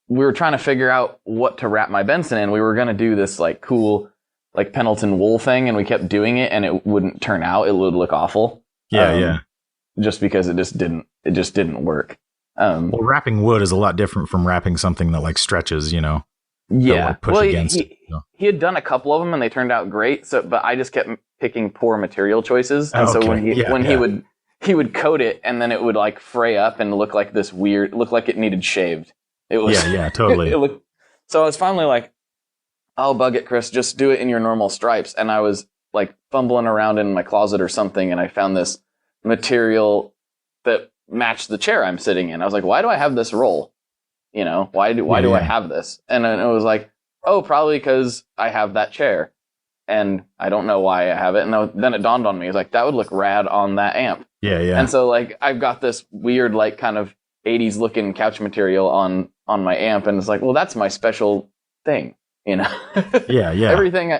we were trying to figure out what to wrap my Benson in. We were going to do this like cool, like Pendleton wool thing, and we kept doing it, and it wouldn't turn out. It would look awful. Just because it just didn't work. Well, wrapping wood is a lot different from wrapping something that like stretches, Yeah. Like push against he had done a couple of them and they turned out great. But I just kept picking poor material choices. And so when he would coat it, and then it would like fray up and look like it needed shaved. It was totally. So I was finally like, "Oh, bug it, Chris, just do it in your normal stripes." And I was like fumbling around in my closet or something, and I found this material that matched the chair I'm sitting in. I was like, "Why do I have this roll? Why do I have this?" And then it was like, "Oh, probably because I have that chair, and I don't know why I have it." And then it dawned on me, it's like, that would look rad on that amp. And so like I've got this weird like kind of 80s looking couch material on my amp, and it's like, well, that's my special thing, Everything,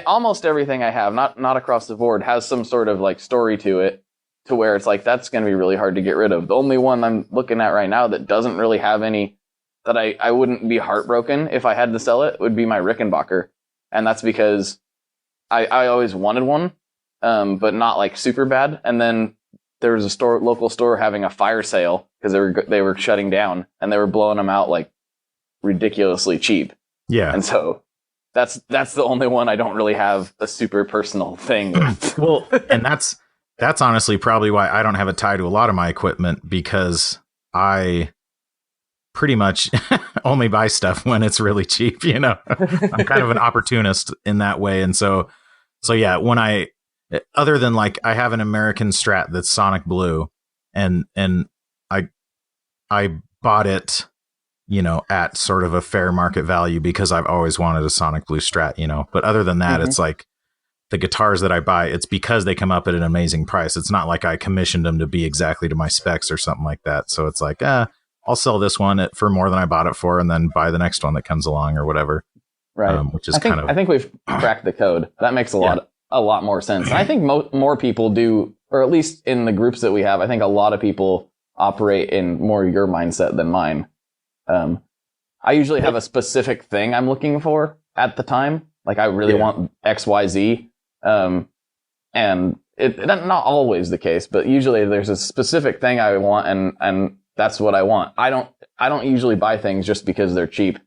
almost everything I have, not across the board, has some sort of like story to it, to where it's like, that's going to be really hard to get rid of. The only one I'm looking at right now that doesn't really have any, that I wouldn't be heartbroken if I had to sell it, would be my Rickenbacker. And that's because I always wanted one, but not like super bad. And then there was a local store having a fire sale because they were shutting down, and they were blowing them out like ridiculously cheap. Yeah. And so that's the only one I don't really have a super personal thing with. Well, and that's honestly probably why I don't have a tie to a lot of my equipment, because I pretty much only buy stuff when it's really cheap, I'm kind of an opportunist in that way. And so yeah, when other than like, I have an American Strat that's Sonic Blue, and I bought it, at sort of a fair market value because I've always wanted a Sonic Blue Strat, but other than that, it's like the guitars that I buy, it's because they come up at an amazing price. It's not like I commissioned them to be exactly to my specs or something like that. So it's like, I'll sell this one for more than I bought it for, and then buy the next one that comes along or whatever. Right. Which is I think we've cracked the code. That makes a lot more sense. And I think more people do, or at least in the groups that we have, I think a lot of people operate in more your mindset than mine. I usually have a specific thing I'm looking for at the time. Like I really want XYZ. And that's not always the case, but usually there's a specific thing I want, and that's what I want. I don't usually buy things just because they're cheap.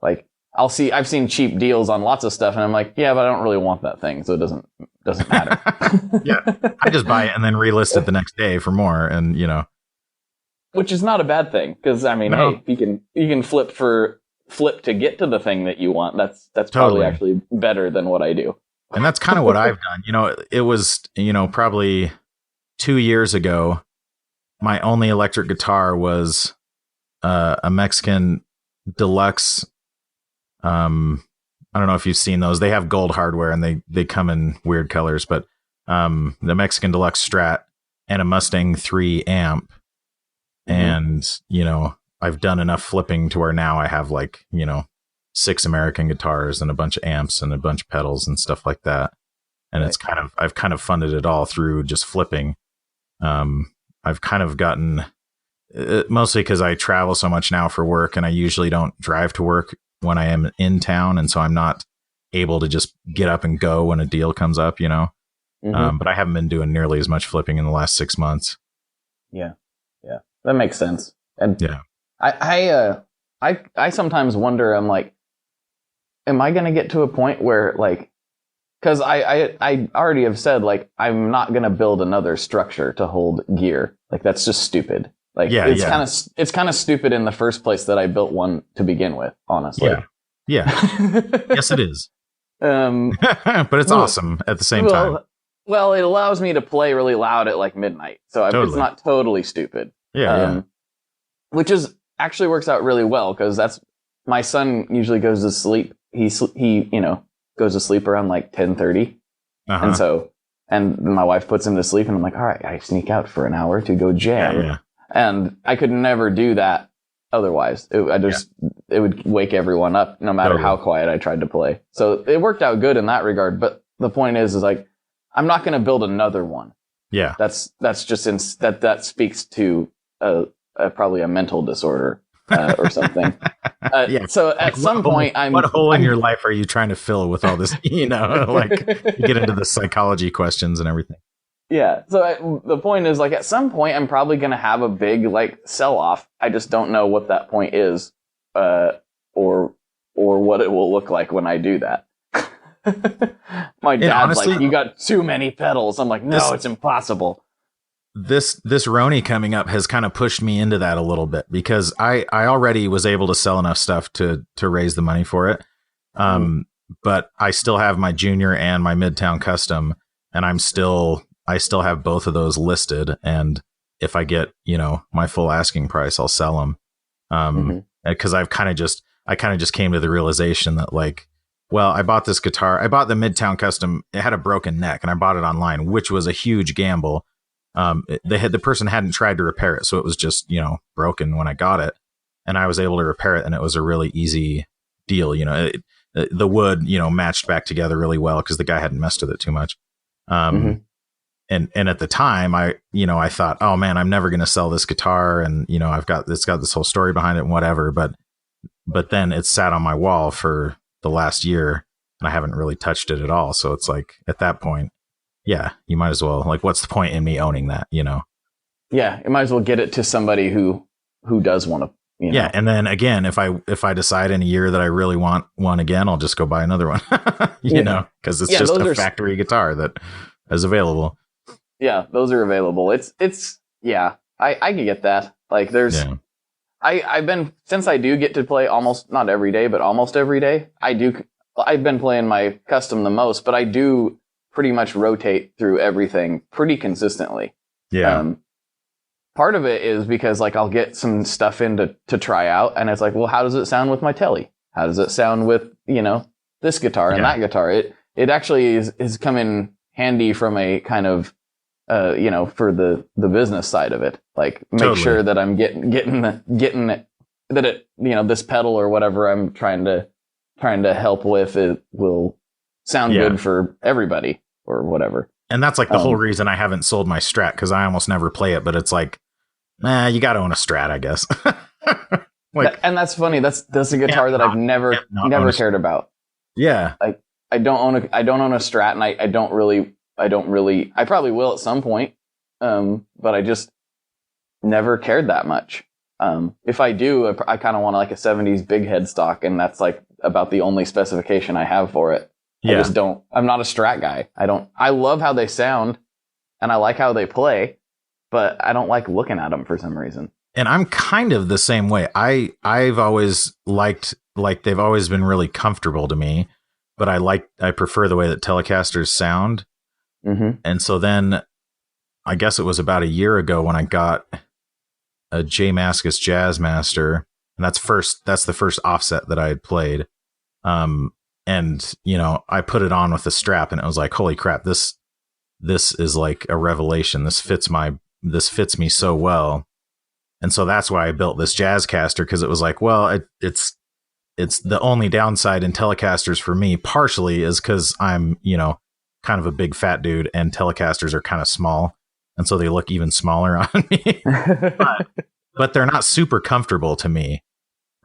Like I've seen cheap deals on lots of stuff, and I'm like, yeah, but I don't really want that thing, so it doesn't matter. Yeah, I just buy it and then relist it the next day for more, and which is not a bad thing, because I mean, hey, you can flip for flip to get to the thing that you want, that's Totally. probably actually better than what I do. And that's kind of what I've done. It was, probably 2 years ago, my only electric guitar was a Mexican deluxe. I don't know if you've seen those. They have gold hardware and they come in weird colors, but the Mexican deluxe Strat and a Mustang 3 amp. And, I've done enough flipping to where now I have 6 American guitars and a bunch of amps and a bunch of pedals and stuff like that. And it's I've kind of funded it all through just flipping. I've kind of gotten, mostly because I travel so much now for work, and I usually don't drive to work when I am in town. And so I'm not able to just get up and go when a deal comes up, but I haven't been doing nearly as much flipping in the last 6 months. Yeah. That makes sense. And yeah, I sometimes wonder, I'm like, am I going to get to a point where because I already have said, I'm not going to build another structure to hold gear. That's just stupid. It's kind of stupid in the first place that I built one to begin with, honestly. Yeah. Yes, it is. But it's awesome at the same time. Well, it allows me to play really loud at midnight. So it's not totally stupid. Yeah. Which actually works out really well, because that's my son usually goes to sleep. He goes to sleep around 10:30. And my wife puts him to sleep, and I'm like, all right, I sneak out for an hour to go jam. Yeah. And I could never do that otherwise. It would wake everyone up no matter how quiet I tried to play. So it worked out good in that regard. But the point is I'm not going to build another one. Yeah. That's just that speaks to probably a mental disorder or something. So at some point, what hole in your life are you trying to fill with all this? You get into the psychology questions and everything. Yeah. So the point is, at some point, I'm probably going to have a big sell off. I just don't know what that point is, or what it will look like when I do that. My dad's honestly, you got too many pedals. I'm like, no, it's impossible. This Roni coming up has kind of pushed me into that a little bit, because I already was able to sell enough stuff to raise the money for it. But I still have my junior and my Midtown Custom, and I still have both of those listed. And if I get, my full asking price, I'll sell them. Cause I kind of just came to the realization that I bought this guitar. I bought the Midtown Custom. It had a broken neck, and I bought it online, which was a huge gamble. The person hadn't tried to repair it, so it was just broken when I got it, and I was able to repair it, and it was a really easy deal. The wood matched back together really well because the guy hadn't messed with it too much. And at the time, I thought, oh man, I'm never going to sell this guitar, and it's got this whole story behind it and whatever. But then it sat on my wall for the last year, and I haven't really touched it at all. So it's at that point, yeah, you might as well, what's the point in me owning that, Yeah, you might as well get it to somebody who does want to, Yeah, and then again, if I decide in a year that I really want one again, I'll just go buy another one, because it's just a factory guitar that is available. Yeah, those are available. I can get that. I've been, since I do get to play almost, not every day, but almost every day, I've been playing my custom the most, but I do pretty much rotate through everything pretty consistently. Yeah. Part of it is because I'll get some stuff in to try out, and it's well, how does it sound with my telly? How does it sound with, this guitar and that guitar? It actually is come in handy from a kind of, for the business side of it. Make sure that I'm getting it, that it, this pedal or whatever I'm trying to help with, it will sound good for everybody or whatever. And that's the whole reason I haven't sold my Strat, because I almost never play it, but it's you got to own a Strat, I guess. And that's funny. That's a guitar that I've never cared about. Yeah. I don't own a Strat, and I don't really, I probably will at some point. But I just never cared that much. If I do, I kind of want a 70s big headstock, and that's about the only specification I have for it. Yeah. I'm not a Strat guy. I love how they sound, and I like how they play, but I don't like looking at them for some reason. And I'm kind of the same way. I've always liked, like, they've always been really comfortable to me, but I prefer the way that Telecasters sound. Mm-hmm. And so then I guess it was about a year ago when I got a J Mascis Jazzmaster, and that's the first offset that I had played. And I put it on with the strap, and it was like, holy crap, this is like a revelation. This fits me so well. And so that's why I built this Jazzcaster, because it was like, well, it's the only downside in Telecasters for me partially is because I'm, kind of a big fat dude, and Telecasters are kind of small. And so they look even smaller on me, but they're not super comfortable to me.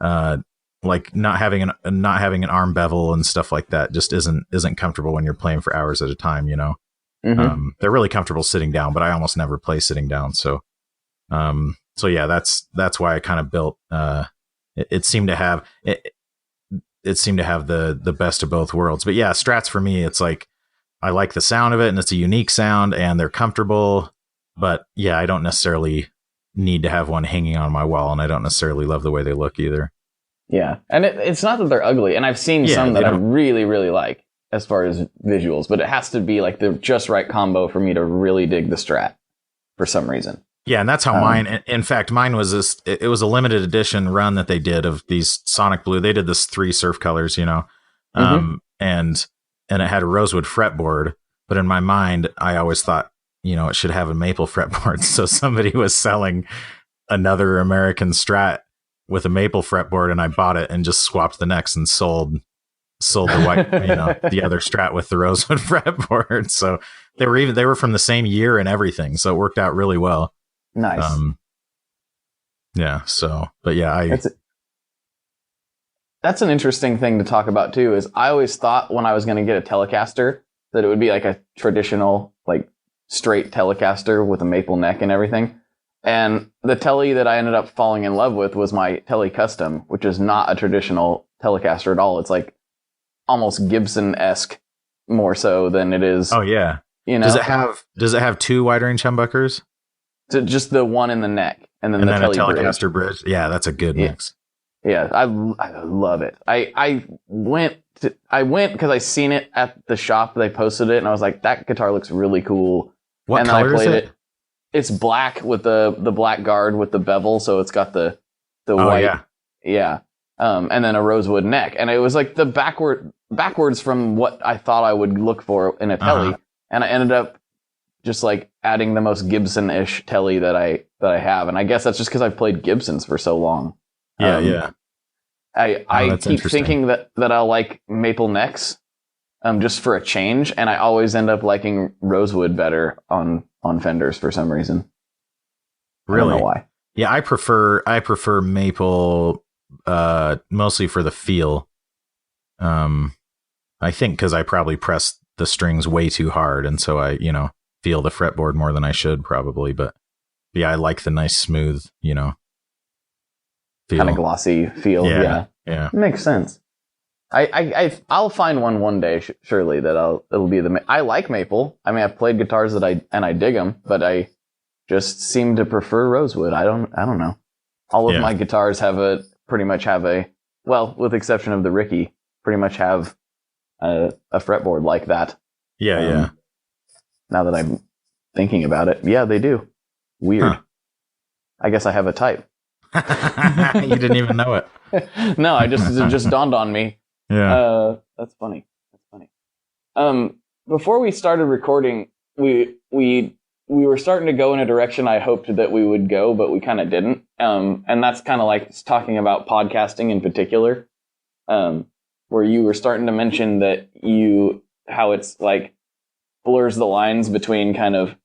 Like not having an arm bevel and stuff like that just isn't comfortable when you're playing for hours at a time, Mm-hmm. They're really comfortable sitting down, but I almost never play sitting down. So yeah, that's why I kind of built, it seemed to have the best of both worlds. But yeah, Strats for me, it's like, I like the sound of it, and it's a unique sound, and they're comfortable. But yeah, I don't necessarily need to have one hanging on my wall, and I don't necessarily love the way they look either. Yeah, and it's not that they're ugly, and I've seen some that I really, really like as far as visuals, but it has to be like the just right combo for me to really dig the Strat for some reason. Yeah, and that's how mine, in fact, mine was it was a limited edition run that they did of these Sonic Blue. They did this 3 surf colors, and it had a rosewood fretboard, but in my mind, I always thought, it should have a maple fretboard. So somebody was selling another American Strat with a maple fretboard, and I bought it and just swapped the necks and sold the white, the other Strat with the rosewood fretboard. So they were from the same year and everything. So it worked out really well. Nice. Yeah. So, but yeah, that's an interesting thing to talk about too, is I always thought when I was going to get a Telecaster that it would be like a traditional, like straight Telecaster with a maple neck and everything. And the Tele that I ended up falling in love with was my Tele Custom, which is not a traditional Telecaster at all. It's like almost Gibson-esque more so than it is. Oh yeah. Does it have 2 wide range humbuckers? Just the one in the neck, and then the a Telecaster bridge. Yeah, that's a good mix. Yeah, I love it. I went because I seen it at the shop. They posted it, and I was like, that guitar looks really cool. What and color is it? It's black with the black guard with the bevel, so it's got the white. Yeah. And then a rosewood neck, and it was like the backwards from what I thought I would look for in a Tele, and I ended up just like adding the most Gibson-ish Tele that I have, and I guess that's just because I've played Gibsons for so long. Yeah. I keep thinking that I'll like maple necks, just for a change, and I always end up liking rosewood better on Fenders for some reason. Really? I don't know why. Yeah, I prefer maple, mostly for the feel. I think because I probably press the strings way too hard, and so I, feel the fretboard more than I should probably. But yeah, I like the nice smooth, feel. Kind of glossy feel. Yeah. Makes sense. I'll find one day, surely, that it'll be I like maple. I mean, I've played guitars that I dig them, but I just seem to prefer rosewood. I don't know. All of my guitars pretty much have well, with the exception of the Ricky, pretty much have a fretboard like that. Yeah. Now that I'm thinking about it, yeah, they do. Weird. Huh. I guess I have a type. You didn't even know it. No, it just dawned on me. Yeah. That's funny. Before we started recording, we were starting to go in a direction I hoped that we would go, but we kind of didn't. And that's kind of like talking about podcasting in particular, where you were starting to mention that how it's like blurs the lines between kind of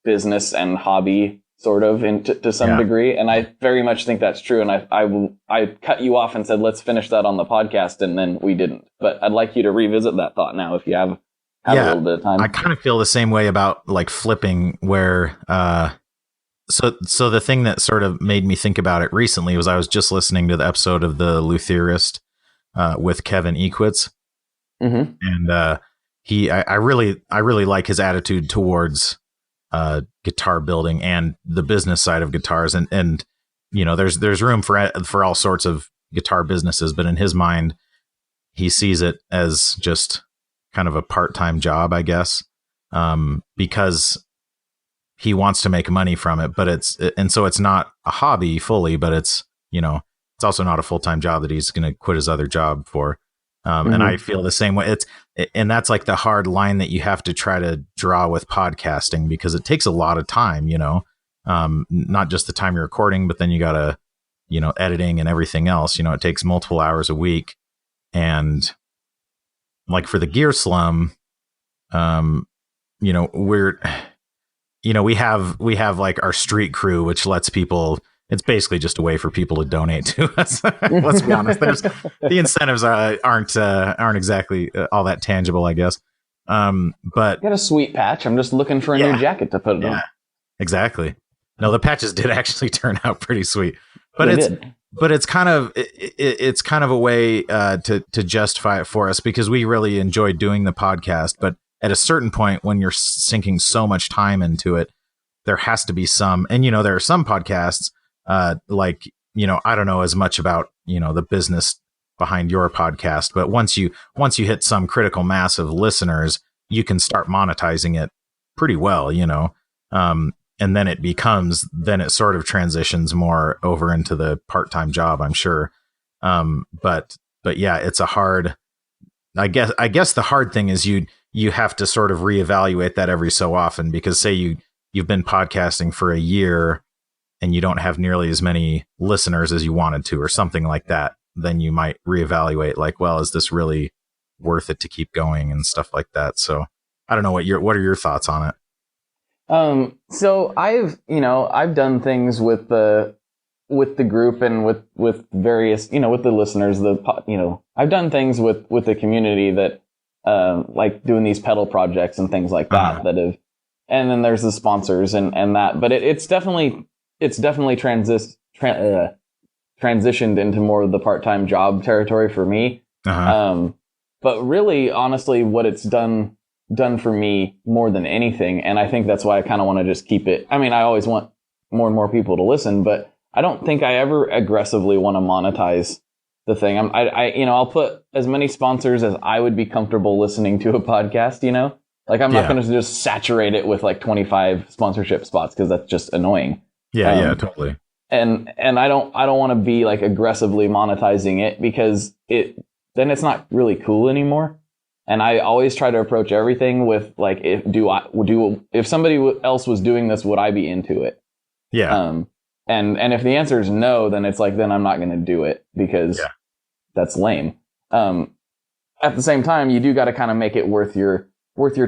business and hobby, sort of, to some degree. And I very much think that's true. And I cut you off and said, let's finish that on the podcast. And then we didn't. But I'd like you to revisit that thought now if you have a little bit of time. I kind of feel the same way about like flipping, where so the thing that sort of made me think about it recently was I was just listening to the episode of The Lutherist with Kevin Equitz. Mm-hmm. And I really like his attitude towards guitar building and the business side of guitars, and there's room for all sorts of guitar businesses, but in his mind, he sees it as just kind of a part-time job, I guess, because he wants to make money from it, so it's not a hobby fully, but it's also not a full-time job that he's going to quit his other job for. And I feel the same way. And that's like the hard line that you have to try to draw with podcasting, because it takes a lot of time, not just the time you're recording, but then you got to, editing and everything else. It takes multiple hours a week. And like for the Gear Slum, we have like our street crew, which lets people. It's basically just a way for people to donate to us. Let's be honest. The incentives aren't exactly all that tangible, I guess. But got a sweet patch. I'm just looking for a new jacket to put it on. Exactly. No, the patches did actually turn out pretty sweet, but it's kind of a way to justify it for us, because we really enjoyed doing the podcast. But at a certain point, when you're sinking so much time into it, there has to be some. And there are some podcasts. I don't know as much about, the business behind your podcast, but once you hit some critical mass of listeners, you can start monetizing it pretty well, and then it sort of transitions more over into the part-time job, I'm sure. But yeah, it's a hard, I guess the hard thing is you have to sort of reevaluate that every so often, because say you've been podcasting for a year and you don't have nearly as many listeners as you wanted to, or something like that, then you might reevaluate, like, well, is this really worth it to keep going and stuff like that? So I don't know what are your thoughts on it? So I've done things with the group and with various, with the listeners, I've done things with the community that, like doing these pedal projects and things like that, and then there's the sponsors and that, but it's definitely transitioned into more of the part-time job territory for me. But really, honestly, what it's done for me more than anything, and I think that's why I kind of want to just keep it. I mean, I always want more and more people to listen, but I don't think I ever aggressively want to monetize the thing. I'll put as many sponsors as I would be comfortable listening to a podcast, like I'm not going to just saturate it with like 25 sponsorship spots, because that's just annoying. Yeah, totally. And I don't want to be like aggressively monetizing it, because then it's not really cool anymore. And I always try to approach everything with like, if somebody else was doing this, would I be into it? Yeah. And if the answer is no, then it's like, then I'm not going to do it, because that's lame. At the same time, you do got to kind of make it worth your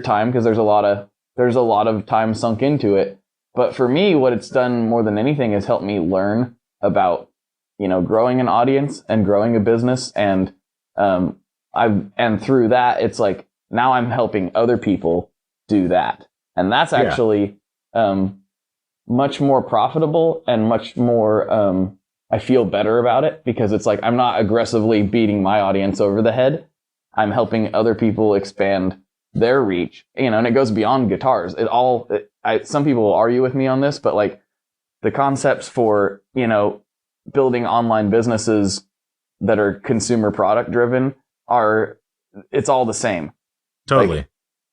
time, because there's a lot of time sunk into it. But for me, what it's done more than anything is helped me learn about, growing an audience and growing a business. And through that, it's like, now I'm helping other people do that. And that's actually, much more profitable and much more, I feel better about it, because it's like, I'm not aggressively beating my audience over the head. I'm helping other people expand their reach, and it goes beyond guitars. Some people will argue with me on this, but like the concepts for, building online businesses that are consumer product driven it's all the same. Totally.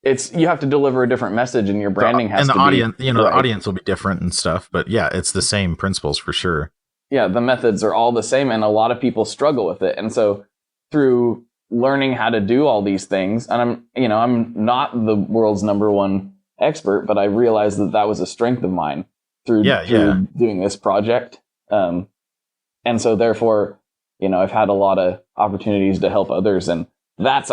Like, you have to deliver a different message, and your branding has to be. And the audience, the audience will be different and stuff, but yeah, it's the same principles for sure. Yeah. The methods are all the same, and a lot of people struggle with it. And so through learning how to do all these things, and I'm not the world's number one expert, but I realized that was a strength of mine through doing this project. And so therefore, I've had a lot of opportunities to help others, and that's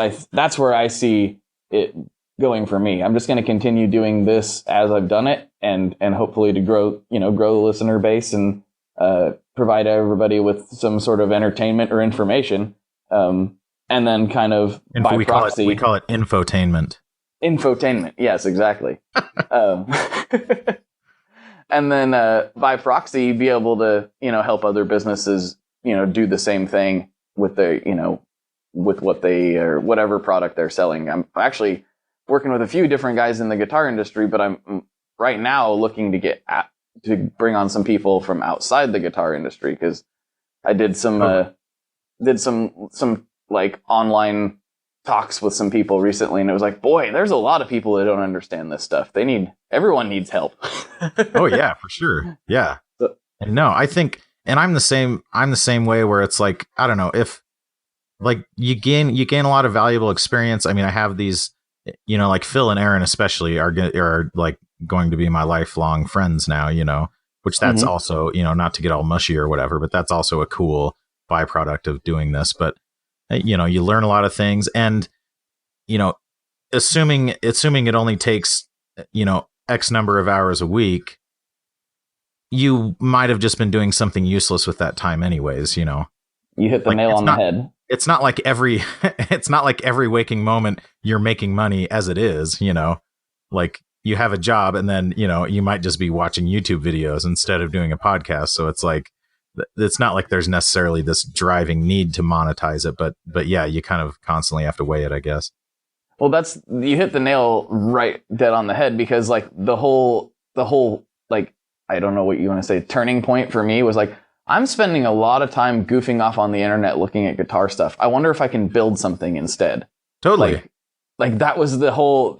where I see it going for me. I'm just going to continue doing this as I've done it, and hopefully to grow the listener base and provide everybody with some sort of entertainment or information. And then kind of by proxy, we call it infotainment. Infotainment, yes, exactly. And then by proxy, be able to help other businesses do the same thing with their with what they or whatever product they're selling. I'm actually working with a few different guys in the guitar industry, but I'm right now looking to get bring on some people from outside the guitar industry, because I did some like online talks with some people recently, and it was like, boy, there's a lot of people that don't understand this stuff. Everyone needs help. Oh yeah, for sure. Yeah. No, I think, and I'm the same way, where it's like, I don't know, if like you gain a lot of valuable experience. I mean, I have these, like Phil and Aaron especially are like going to be my lifelong friends now, which that's also, not to get all mushy or whatever, but that's also a cool byproduct of doing this. But you learn a lot of things, and assuming it only takes X number of hours a week, you might have just been doing something useless with that time anyways. You hit the nail on the head. It's not like every waking moment you're making money as it is. Like you have a job, and then you might just be watching YouTube videos instead of doing a podcast. So it's like, it's not like there's necessarily this driving need to monetize it, but yeah, you kind of constantly have to weigh it, I guess. Well, you hit the nail right dead on the head, because like the whole like, I don't know what you want to say, turning point for me was like, I'm spending a lot of time goofing off on the internet looking at guitar stuff. I wonder if I can build something instead. Totally. Like that was the whole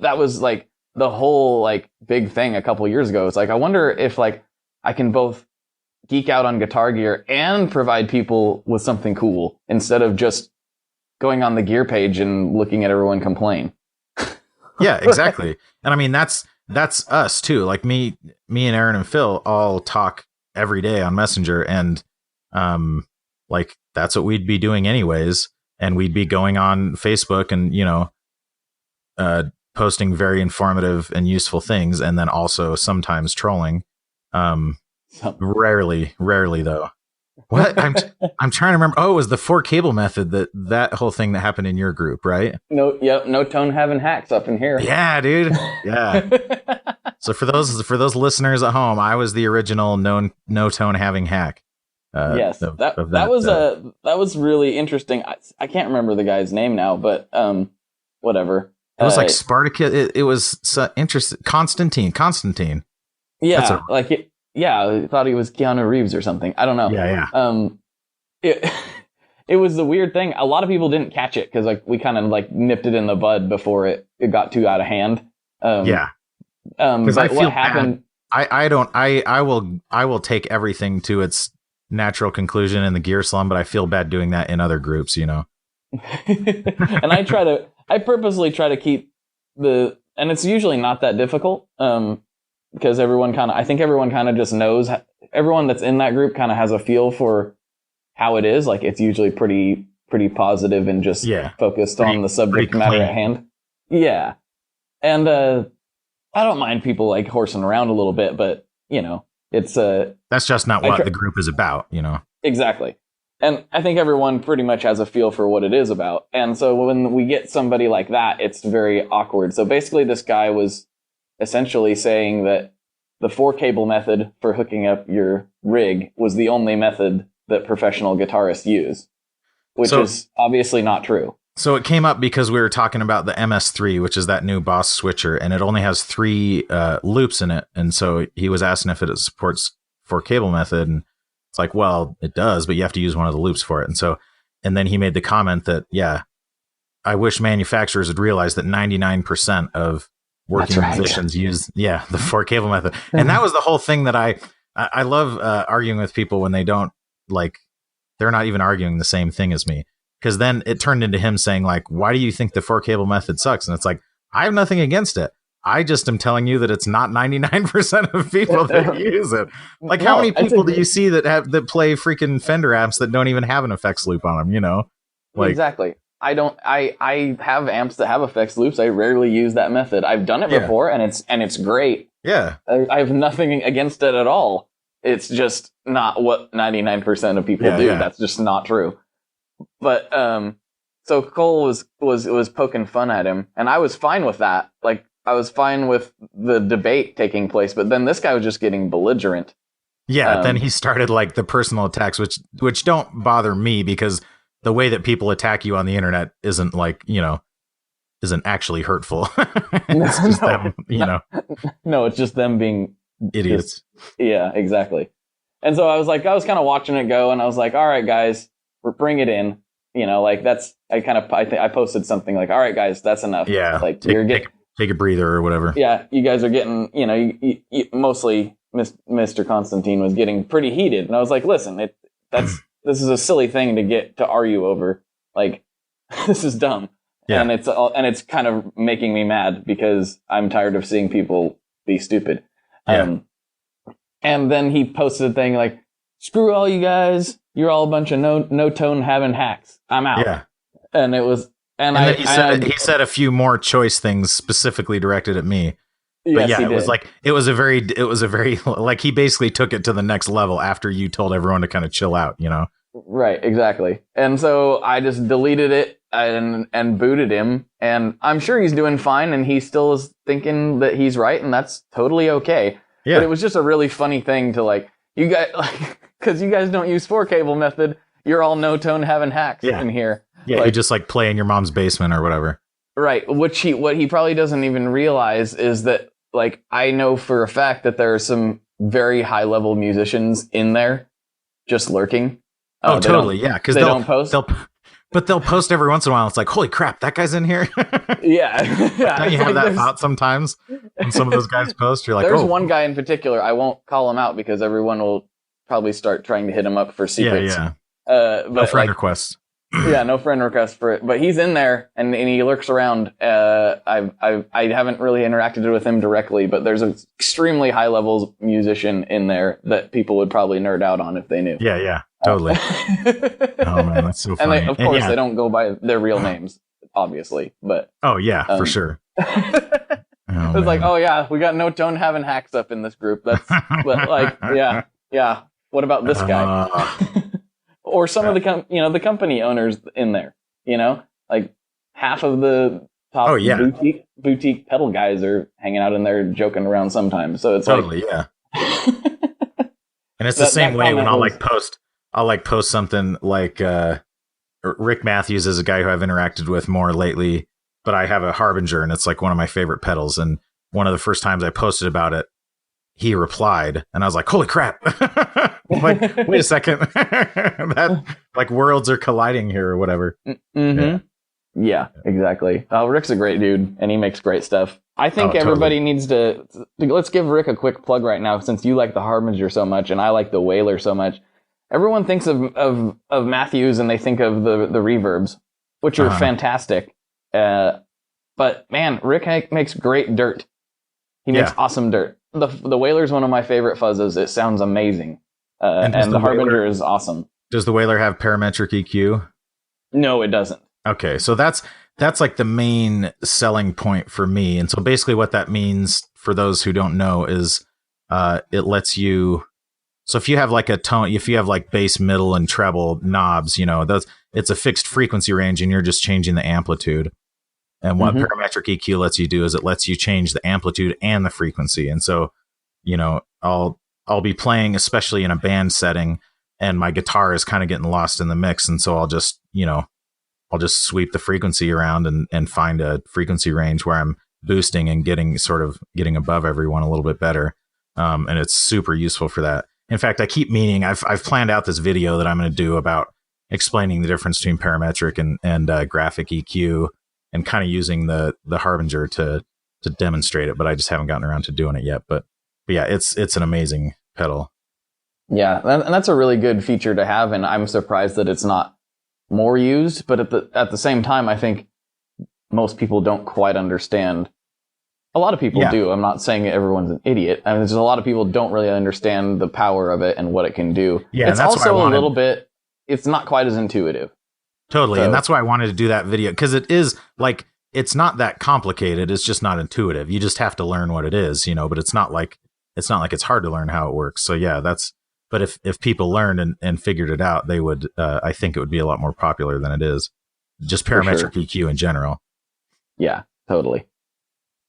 like big thing a couple years ago. It's like, I wonder if like I can both geek out on guitar gear and provide people with something cool, instead of just going on the gear page and looking at everyone complain. Yeah, exactly. And I mean, that's us too. Like me and Aaron and Phil all talk every day on Messenger, and like that's what we'd be doing anyways. And we'd be going on Facebook and, posting very informative and useful things, and then also sometimes trolling. Rarely though. What? I'm trying to remember. Oh, it was the 4-cable method, that whole thing that happened in your group, right? No tone having hacks up in here. Yeah, dude. Yeah. So for those listeners at home, I was the original no tone having hack. Yes, that was really interesting. I can't remember the guy's name now, but whatever. It was like Spartacus. It was interesting. Constantine. Yeah, I thought he was Keanu Reeves or something. I don't know. Yeah. It was the weird thing. A lot of people didn't catch it, because like we kind of like nipped it in the bud before it got too out of hand. Yeah. But I feel what happened? I will take everything to its natural conclusion in the Gear Slum, but I feel bad doing that in other groups, And I purposely try to keep and it's usually not that difficult. Because I think everyone kind of just knows, everyone that's in that group kind of has a feel for how it is. Like it's usually pretty positive and just focused on the subject matter at hand. Yeah. And, I don't mind people like horsing around a little bit, but it's, that's just not what the group is about, Exactly. And I think everyone pretty much has a feel for what it is about. And so when we get somebody like that, it's very awkward. So basically this guy was essentially saying that the 4-cable method for hooking up your rig was the only method that professional guitarists use, which is obviously not true. So it came up because we were talking about the MS3, which is that new Boss switcher, and it only has 3 loops in it. And so he was asking if it supports 4-cable method, and it's like, well, it does, but you have to use one of the loops for it. And then he made the comment that, I wish manufacturers would realize that 99% of working musicians use the 4-cable method. And that was the whole thing that I love arguing with people when they don't, like, they're not even arguing the same thing as me, because then it turned into him saying like, why do you think the 4-cable method sucks? And it's like, I have nothing against it. I just am telling you that it's not 99% of people that use it. Like, how many people do you see that play freaking Fender amps that don't even have an effects loop on them, Like, exactly. I have amps that have effects loops. I rarely use that method. I've done it before, and it's great. Yeah. I have nothing against it at all. It's just not what 99% of people do. Yeah. That's just not true. But so Cole was poking fun at him, and I was fine with that. Like, I was fine with the debate taking place, but then this guy was just getting belligerent. Yeah, then he started like the personal attacks, which don't bother me, because the way that people attack you on the internet isn't like, isn't actually hurtful. It's just them, No, it's just them being idiots. Yeah, exactly. And so I was kind of watching it go, and I was like, all right, guys, bring it in. Like I posted something like, all right, guys, that's enough. Yeah. Like take a breather or whatever. Yeah. You guys are getting, mostly Mr. Constantine was getting pretty heated. And I was like, listen, this is a silly thing to argue over. Like, this is dumb. Yeah. And it's kind of making me mad because I'm tired of seeing people be stupid. Yeah. And then he posted a thing like, screw all you guys. You're all a bunch of no tone having hacks. I'm out. Yeah. And it was, he said a few more choice things specifically directed at me. But yes, yeah, it was a very like he basically took it to the next level after you told everyone to kind of chill out, Right, exactly. And so I just deleted it and booted him, and I'm sure he's doing fine, and he still is thinking that he's right, and that's totally okay. Yeah. But it was just a really funny thing to you guys, because you guys don't use 4-cable method, you're all no tone having hacks in here. Yeah, you just play in your mom's basement or whatever. Right. What he probably doesn't even realize is that I know for a fact that there are some very high level musicians in there just lurking. Oh, totally. Yeah. Because they don't post. But they'll post every once in a while. It's like, holy crap, that guy's in here. Yeah. Don't you have that thought sometimes when some of those guys post? You're like, there's one guy in particular. I won't call him out because everyone will probably start trying to hit him up for secrets. Yeah. But no friend requests. Yeah, no friend request for it. But he's in there and he lurks around. I haven't really interacted with him directly, but there's an extremely high level musician in there that people would probably nerd out on if they knew. Yeah, totally. Oh man, that's so funny. And they don't go by their real names, obviously. But oh yeah, for sure. It's like, oh yeah, we got no tone having hacks up in this group. That's yeah. What about this guy? Or some of the company owners in there, half of the top boutique pedal guys are hanging out in there joking around sometimes. So it's totally, yeah. And it's the same way when I'll post something like Rick Matthews is a guy who I've interacted with more lately, but I have a Harbinger and it's one of my favorite pedals. And one of the first times I posted about it, he replied and I was like, holy crap. Wait a second. That worlds are colliding here or whatever. Mm-hmm. Yeah, exactly. Rick's a great dude and he makes great stuff. I think everybody needs to let's give Rick a quick plug right now since you like the Harbinger so much and I like the Whaler so much. Everyone thinks of Matthews and they think of the reverbs, which are fantastic. But man, Rick makes great dirt. He makes awesome dirt. The Whaler is one of my favorite fuzzes. It sounds amazing. And the Harbinger is awesome. Does the Whaler have parametric EQ? No, it doesn't. Okay, so that's the main selling point for me. And so basically what that means for those who don't know is it lets you. So if you have a tone, if you have bass, middle, and treble knobs, it's a fixed frequency range, and you're just changing the amplitude. And what parametric EQ lets you do is it lets you change the amplitude and the frequency. And so, I'll be playing, especially in a band setting, and my guitar is kind of getting lost in the mix. And so I'll just sweep the frequency around and find a frequency range where I'm boosting and getting above everyone a little bit better. And it's super useful for that. In fact, I keep meaning I've planned out this video that I'm going to do about explaining the difference between parametric and graphic EQ and kind of using the Harbinger to demonstrate it, but I just haven't gotten around to doing it yet. But yeah, it's an amazing pedal. Yeah, and that's a really good feature to have, and I'm surprised that it's not more used. But at the same time, I think most people don't quite understand. A lot of people do. I'm not saying everyone's an idiot. I mean, there's a lot of people don't really understand the power of it and what it can do. Yeah, it's also a little bit. It's not quite as intuitive. Totally, and that's why I wanted to do that video because it is it's not that complicated. It's just not intuitive. You just have to learn what it is, But it's not like it's hard to learn how it works. So yeah, But if people learned and figured it out, they would. I think it would be a lot more popular than it is. Just parametric EQ in general. Yeah, totally.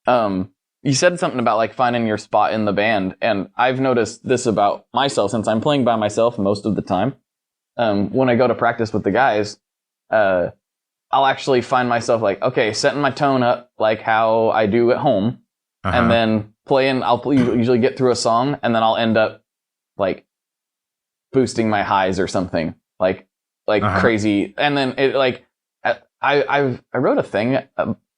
You said something about finding your spot in the band, and I've noticed this about myself since I'm playing by myself most of the time. When I go to practice with the guys, I'll actually find myself okay, setting my tone up like how I do at home, and then playing. I'll usually get through a song, and then I'll end up like boosting my highs or something like crazy. And then it like I wrote a thing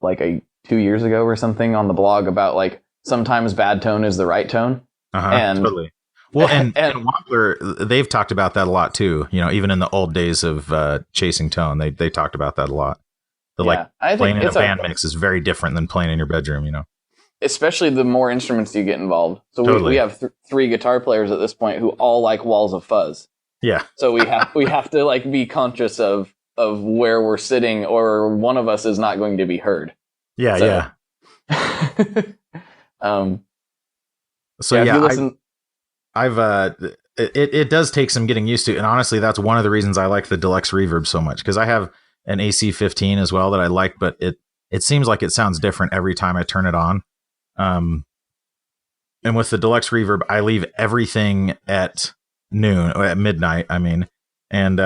like 2 years ago or something on the blog about like sometimes bad tone is the right tone. And totally. Well, and Wampler, they've talked about that a lot too. You know, even in the old days of chasing tone, they talked about that a lot. I playing in a band mix is very different than playing in your bedroom. You know, especially the more instruments you get involved. So we have 3 guitar players at this point who all like walls of fuzz. Yeah. So we have to like be conscious of where we're sitting, or one of us is not going to be heard. Yeah, so, yeah. If you listen, it does take some getting used to, and honestly, that's one of the reasons I like the deluxe reverb so much, because I have an AC-15 as well that I like, but it seems like it sounds different every time I turn it on. And with the deluxe reverb, I leave everything at noon or at midnight. I mean, and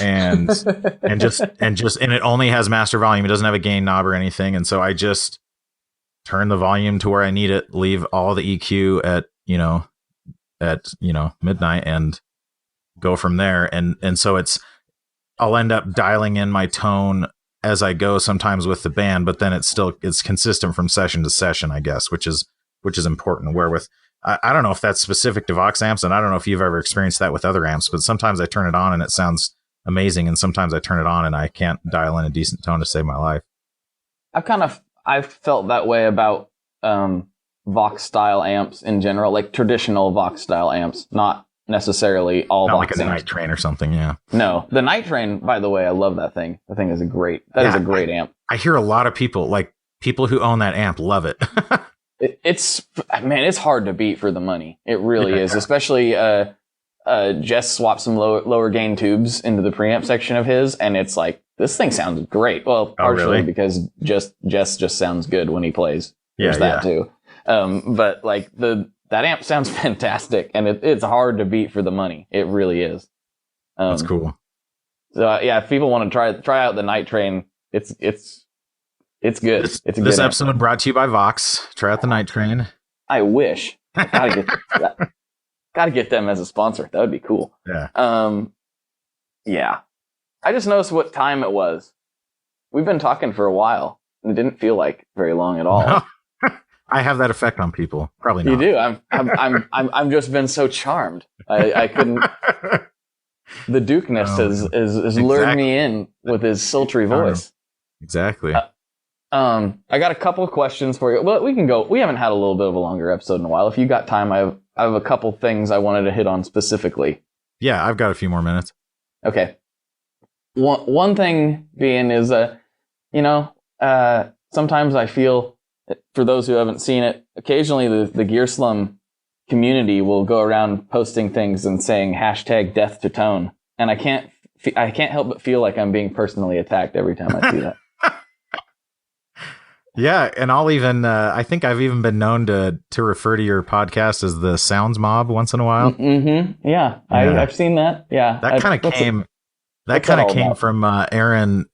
it only has master volume. It doesn't have a gain knob or anything, and so I just turn the volume to where I need it, leave all the EQ at midnight, and go from there. And so I'll end up dialing in my tone as I go sometimes with the band, but then it's consistent from session to session, I guess, which is important. Where with I don't know if that's specific to Vox amps, and I don't know if you've ever experienced that with other amps, but sometimes I turn it on and it sounds amazing, and sometimes I turn it on and I can't dial in a decent tone to save my life. I've felt that way about Vox style amps in general, like traditional Vox style amps, not necessarily all not Vox like a amps. Night Train or something. Yeah. No, the Night Train, by the way, I love that thing. The thing is a great amp. I hear a lot of people who own that amp love it. It's hard to beat for the money. It really is, especially Jess swapped some lower gain tubes into the preamp section of his, and it's like, this thing sounds great. Well, partially because Jess just sounds good when he plays. There's that too. But like that amp sounds fantastic, and it's hard to beat for the money. It really is. That's cool. So if people want to try out the Night Train, it's good. This episode brought to you by Vox. Try out the Night Train. I wish. I gotta get that. Gotta get them as a sponsor. That would be cool. Yeah. Yeah. I just noticed what time it was. We've been talking for a while, and it didn't feel like very long at all. No. I have that effect on people. Probably not. You do. I'm just been so charmed. I couldn't. The Dukeness has lured me in with his sultry voice. Exactly. I got a couple of questions for you. Well, we can go. We haven't had a little bit of a longer episode in a while. If you got time, I have a couple things I wanted to hit on specifically. Yeah, I've got a few more minutes. Okay. One thing being is, sometimes I feel, for those who haven't seen it, occasionally the Gear Slum community will go around posting things and saying #death to tone. And I can't help but feel like I'm being personally attacked every time I see that. Yeah, and I'll even I think I've even been known to refer to your podcast as the Sounds Mob once in a while. Mm-hmm. Yeah. I've seen that. Yeah, that kind of came from Aaron.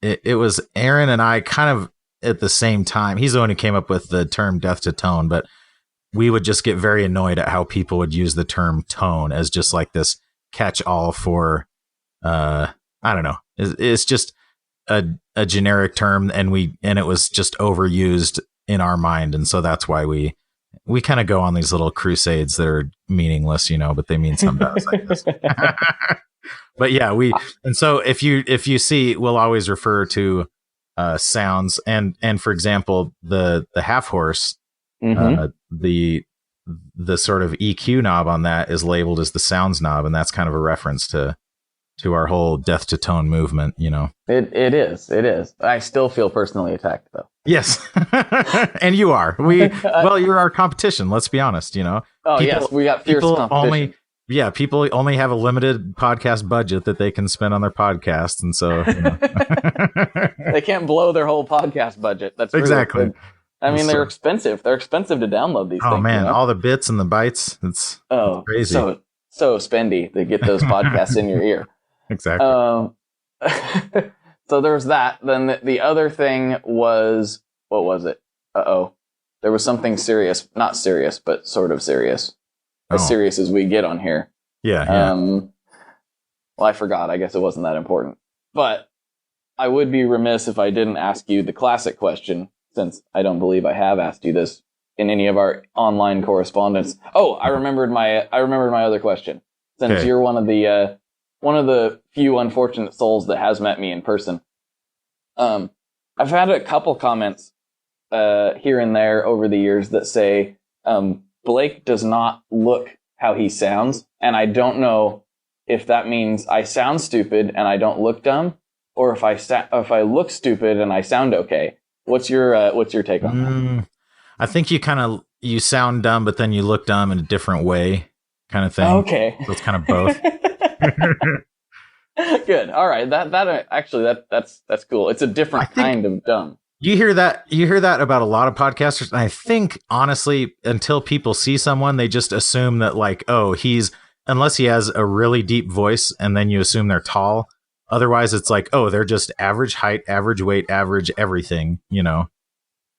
It was Aaron and I kind of at the same time. He's the one who came up with the term "death to tone," but we would just get very annoyed at how people would use the term tone as just like this catch-all for I don't know. It's just a generic term, and it was just overused in our mind, and so that's why we kind of go on these little crusades that are meaningless, but they mean something to us, I guess. But yeah, and so if you see, we'll always refer to sounds, and for example, the half horse, the sort of EQ knob on that is labeled as the sounds knob, and that's kind of a reference to our whole death to tone movement, It is. I still feel personally attacked, though. Yes. And you are. You're our competition, let's be honest, Oh, yes, we got fierce competition. People only have a limited podcast budget that they can spend on their podcast, and so they can't blow their whole podcast budget. That's exactly. They're expensive. They're expensive to download these things. Oh man, all the bits and the bytes. It's crazy. So spendy to get those podcasts in your ear. Exactly. So there's that. Then the other thing was, what was it? Uh-oh. There was something serious. Not serious, but sort of serious. As serious as we get on here. Yeah. Well, I forgot. I guess it wasn't that important. But I would be remiss if I didn't ask you the classic question, since I don't believe I have asked you this in any of our online correspondence. Oh, I remembered my other question. Since you're one of the few unfortunate souls that has met me in person. I've had a couple comments here and there over the years that say Blake does not look how he sounds, and I don't know if that means I sound stupid and I don't look dumb, or if I look stupid and I sound okay. What's your take on that? I think you sound dumb, but then you look dumb in a different way, kind of thing. Okay, so it's kind of both. Good. All right. That's cool. It's a different kind of dumb. You hear that about a lot of podcasters. And I think, honestly, until people see someone, they just assume that, like, oh, unless he has a really deep voice, and then you assume they're tall. Otherwise, it's like, oh, they're just average height, average weight, average everything, you know.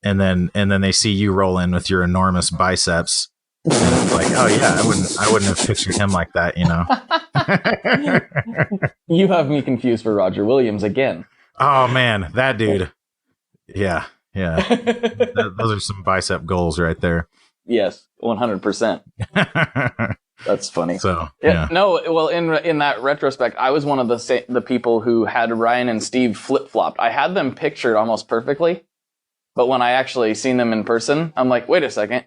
And then they see you roll in with your enormous biceps. And it's like, oh yeah, I wouldn't have pictured him like that, you know. You have me confused for Roger Williams again. Oh man, that dude. Yeah. Those are some bicep goals right there. Yes, 100%. That's funny. So yeah. No, well, in that retrospect, I was one of the people who had Ryan and Steve flip flopped. I had them pictured almost perfectly, but when I actually seen them in person, I'm like, wait a second.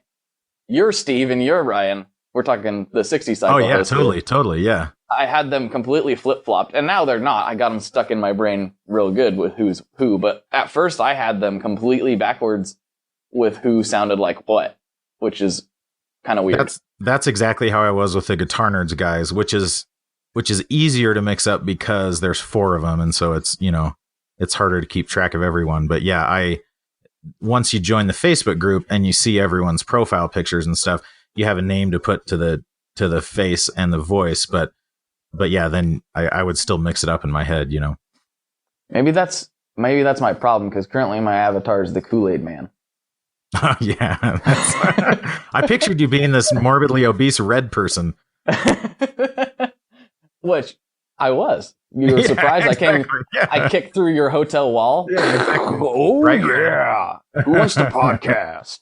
You're Steve and you're Ryan. We're talking the 60 cycle. Oh, yeah, totally, yeah. I had them completely flip-flopped, and now they're not. I got them stuck in my brain real good with who's who, but at first I had them completely backwards with who sounded like what, which is kind of weird. That's exactly how I was with the Guitar Nerds guys, which is easier to mix up because there's 4 of them, and so it's, you know, it's harder to keep track of everyone. But yeah, once you join the Facebook group and you see everyone's profile pictures and stuff, you have a name to put to the face and the voice. But yeah, then I would still mix it up in my head, you know. Maybe that's my problem, because currently my avatar is the Kool-Aid Man. Oh, yeah. I pictured you being this morbidly obese red person. Which I was. You were surprised. Exactly. I kicked through your hotel wall. Yeah, exactly. Oh, right. Yeah. Who wants to podcast?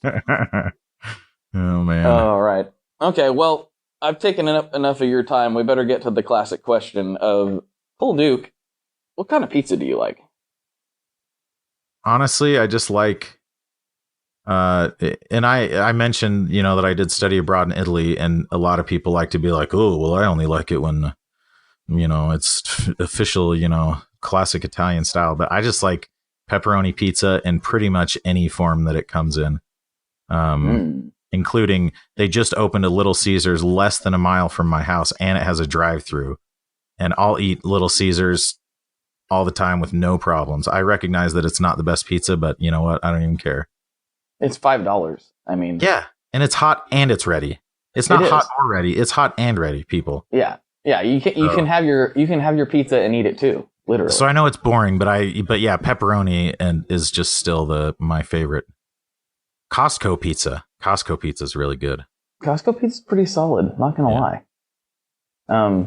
Oh, man. All right. Okay, well, I've taken enough of your time. We better get to the classic question of, Full Duke, what kind of pizza do you like? Honestly, I just like, and I mentioned, you know, that I did study abroad in Italy, and a lot of people like to be like, oh, well, I only like it when, you know, it's official, you know, classic Italian style. But I just like pepperoni pizza in pretty much any form that it comes in. Including, they just opened a Little Caesars less than a mile from my house, and it has a drive-through. And I'll eat Little Caesars all the time with no problems. I recognize that it's not the best pizza, but you know what? I don't even care. It's $5. I mean, yeah, and it's hot and it's ready. It's not hot or ready. It's hot and ready, people. Yeah. You can have your pizza and eat it too, literally. So I know it's boring, but yeah, pepperoni is just still my favorite. Costco pizza is really good. Costco pizza's pretty solid, not gonna lie. I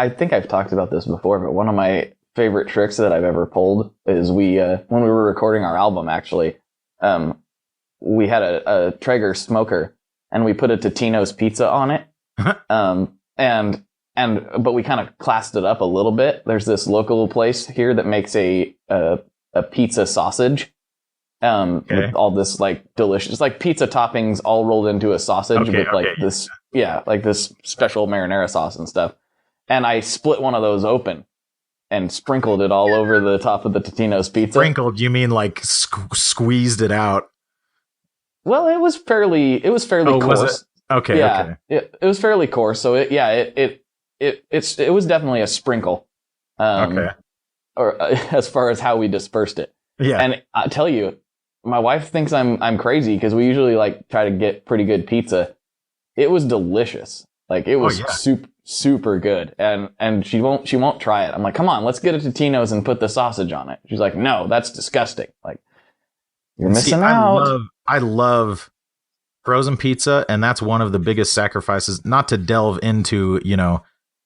think I've talked about this before, but one of my favorite tricks that I've ever pulled is when we were recording our album, actually, we had a Traeger smoker and we put a Totino's pizza on it. But we kind of classed it up a little bit. There's this local place here that makes a pizza sausage. With all this like delicious, like pizza toppings all rolled into a sausage this special marinara sauce and stuff. And I split one of those open and sprinkled it all over the top of the Totino's pizza. Sprinkled? You mean like squeezed it out? Well, it was fairly coarse. Was it? Okay. Yeah, okay. It was fairly coarse. So it was definitely a sprinkle. Or as far as how we dispersed it. Yeah. And I tell you, my wife thinks I'm crazy because we usually like try to get pretty good pizza. It was delicious. Like it was super good. And she won't try it. I'm like, come on, let's get it to Tino's and put the sausage on it. She's like, no, that's disgusting. Like, You're missing out. I love frozen pizza, and that's one of the biggest sacrifices. Not to delve into,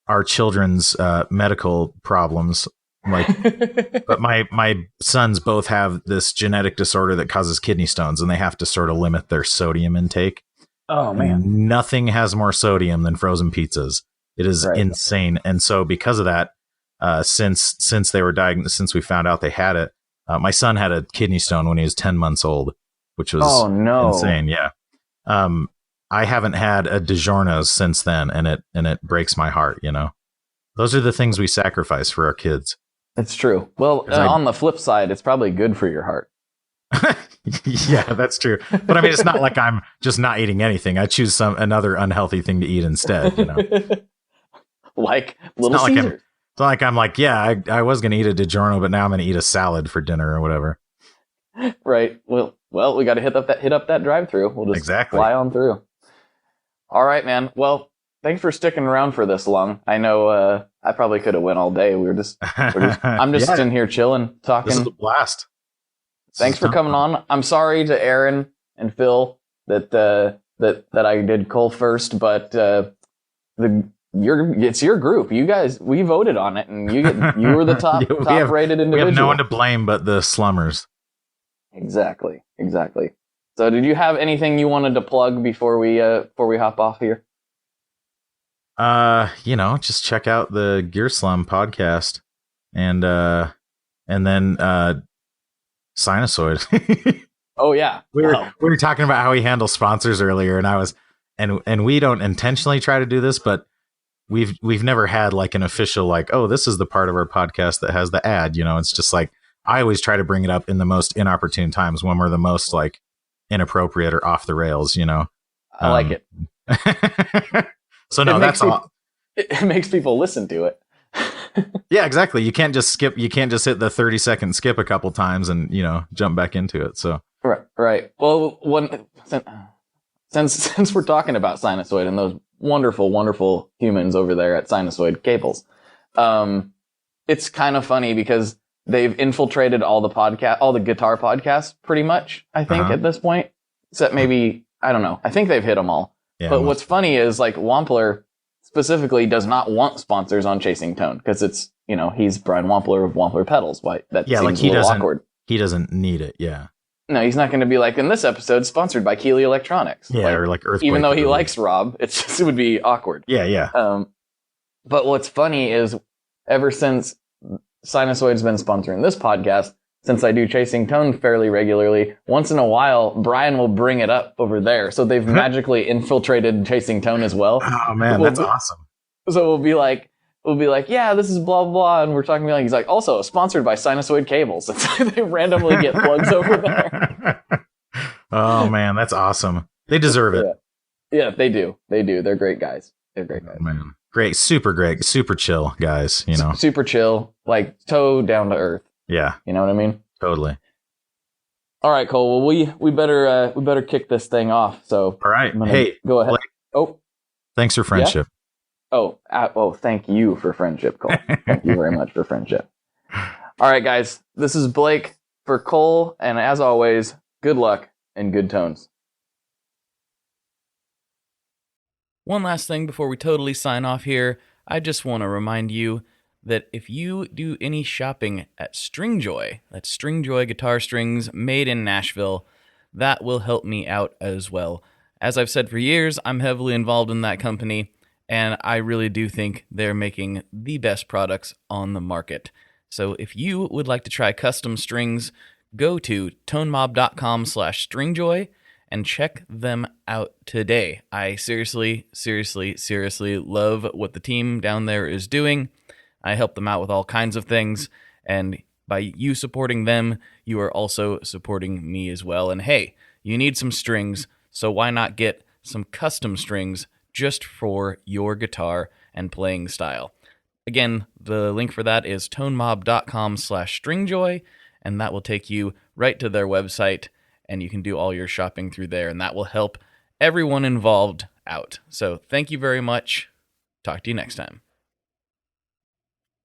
our children's medical problems, but my sons both have this genetic disorder that causes kidney stones, and they have to sort of limit their sodium intake. Oh man, and nothing has more sodium than frozen pizzas. It is insane, and so because of that, since they were diagnosed, since we found out they had it, my son had a kidney stone when he was 10 months old, which was insane. Yeah. I haven't had a DiGiorno's since then, and it breaks my heart. Those are the things we sacrifice for our kids. It's true. Well, on the flip side, it's probably good for your heart. Yeah, that's true. But I mean, it's not like I'm just not eating anything. I choose another unhealthy thing to eat instead. Like Little Caesars. It's not like I'm like, yeah, I was going to eat a DiGiorno, but now I'm going to eat a salad for dinner or whatever. Right. Well, we got to hit up that drive-through. We'll just fly on through. All right, man. Well, thanks for sticking around for this long. I know I probably could have went all day. I'm just in here chilling, talking. This is a blast. Thanks for coming on. I'm sorry to Aaron and Phil that I did Cole first, but it's your group. You guys, we voted on it, and you were the top rated individual. We have no one to blame but the slummers. Exactly. So, did you have anything you wanted to plug before we hop off here? Just check out the Gear Slum podcast, and then Sinusoid. Oh yeah, we were talking about how we handle sponsors earlier, and we don't intentionally try to do this, but we've never had like an official like, oh, this is the part of our podcast that has the ad. It's just like I always try to bring it up in the most inopportune times when we're the most like inappropriate or off the rails. I like it. So no, that's all. It makes people listen to it. Yeah, exactly. You can't just skip. You can't just hit the 30-second skip a couple times and jump back into it. So right. Well, since we're talking about Sinusoid and those wonderful humans over there at Sinusoid Cables, it's kind of funny because they've infiltrated all the guitar podcasts pretty much. I think at this point, except maybe I don't know. I think they've hit them all. Yeah, but what's funny is like Wampler specifically does not want sponsors on Chasing Tone because it's he's Brian Wampler of Wampler Pedals. Why that seems like a little awkward. He doesn't need it. Yeah. No, he's not going to be like in this episode sponsored by Keeley Electronics. Yeah, or like Earthquake. Even though he likes Rob, it would be awkward. Yeah. But what's funny is ever since Sinusoid's been sponsoring this podcast, since I do Chasing Tone fairly regularly, once in a while, Brian will bring it up over there. So they've magically infiltrated Chasing Tone as well. Oh man, that's awesome. So we'll be like, yeah, this is blah, blah, blah. And we're talking about, he's like, also sponsored by Sinusoid Cables. It's like they randomly get plugs over there. Oh man, that's awesome. They deserve it. Yeah, they do. They're great guys. Oh, man. Great, super chill guys, Super chill, like toe down to earth. Yeah. You know what I mean? Totally. All right, Cole. Well, we better kick this thing off. So, all right. Hey, go ahead. Blake, thanks for friendship. Yeah? Thank you for friendship, Cole. Thank you very much for friendship. All right, guys. This is Blake for Cole, and as always, good luck and good tones. One last thing before we totally sign off here. I just want to remind you that if you do any shopping at Stringjoy, that's Stringjoy guitar strings made in Nashville, that will help me out as well. As I've said for years, I'm heavily involved in that company, and I really do think they're making the best products on the market. So if you would like to try custom strings, go to tonemob.com/stringjoy and check them out today. I seriously love what the team down there is doing. I help them out with all kinds of things, and by you supporting them, you are also supporting me as well. And hey, you need some strings, so why not get some custom strings just for your guitar and playing style? Again, the link for that is tonemob.com/stringjoy, and that will take you right to their website, and you can do all your shopping through there, and that will help everyone involved out. So thank you very much. Talk to you next time.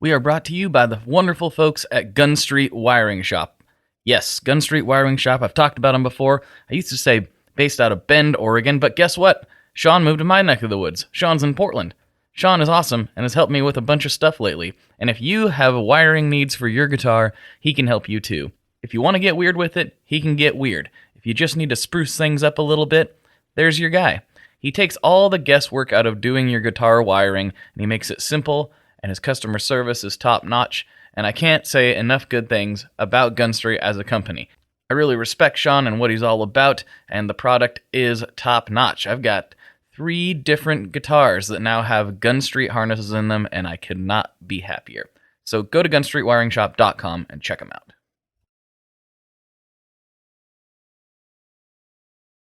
We are brought to you by the wonderful folks at Gun Street Wiring Shop. Yes, Gun Street Wiring Shop. I've talked about them before. I used to say based out of Bend, Oregon, but guess what? Sean moved to my neck of the woods. Sean's in Portland. Sean is awesome and has helped me with a bunch of stuff lately. And if you have wiring needs for your guitar, he can help you too. If you want to get weird with it, he can get weird. If you just need to spruce things up a little bit, there's your guy. He takes all the guesswork out of doing your guitar wiring, and he makes it simple, and his customer service is top-notch, and I can't say enough good things about Gun Street as a company. I really respect Sean and what he's all about, and the product is top-notch. I've got 3 different guitars that now have Gun Street harnesses in them, and I could not be happier. So go to gunstreetwiringshop.com and check them out.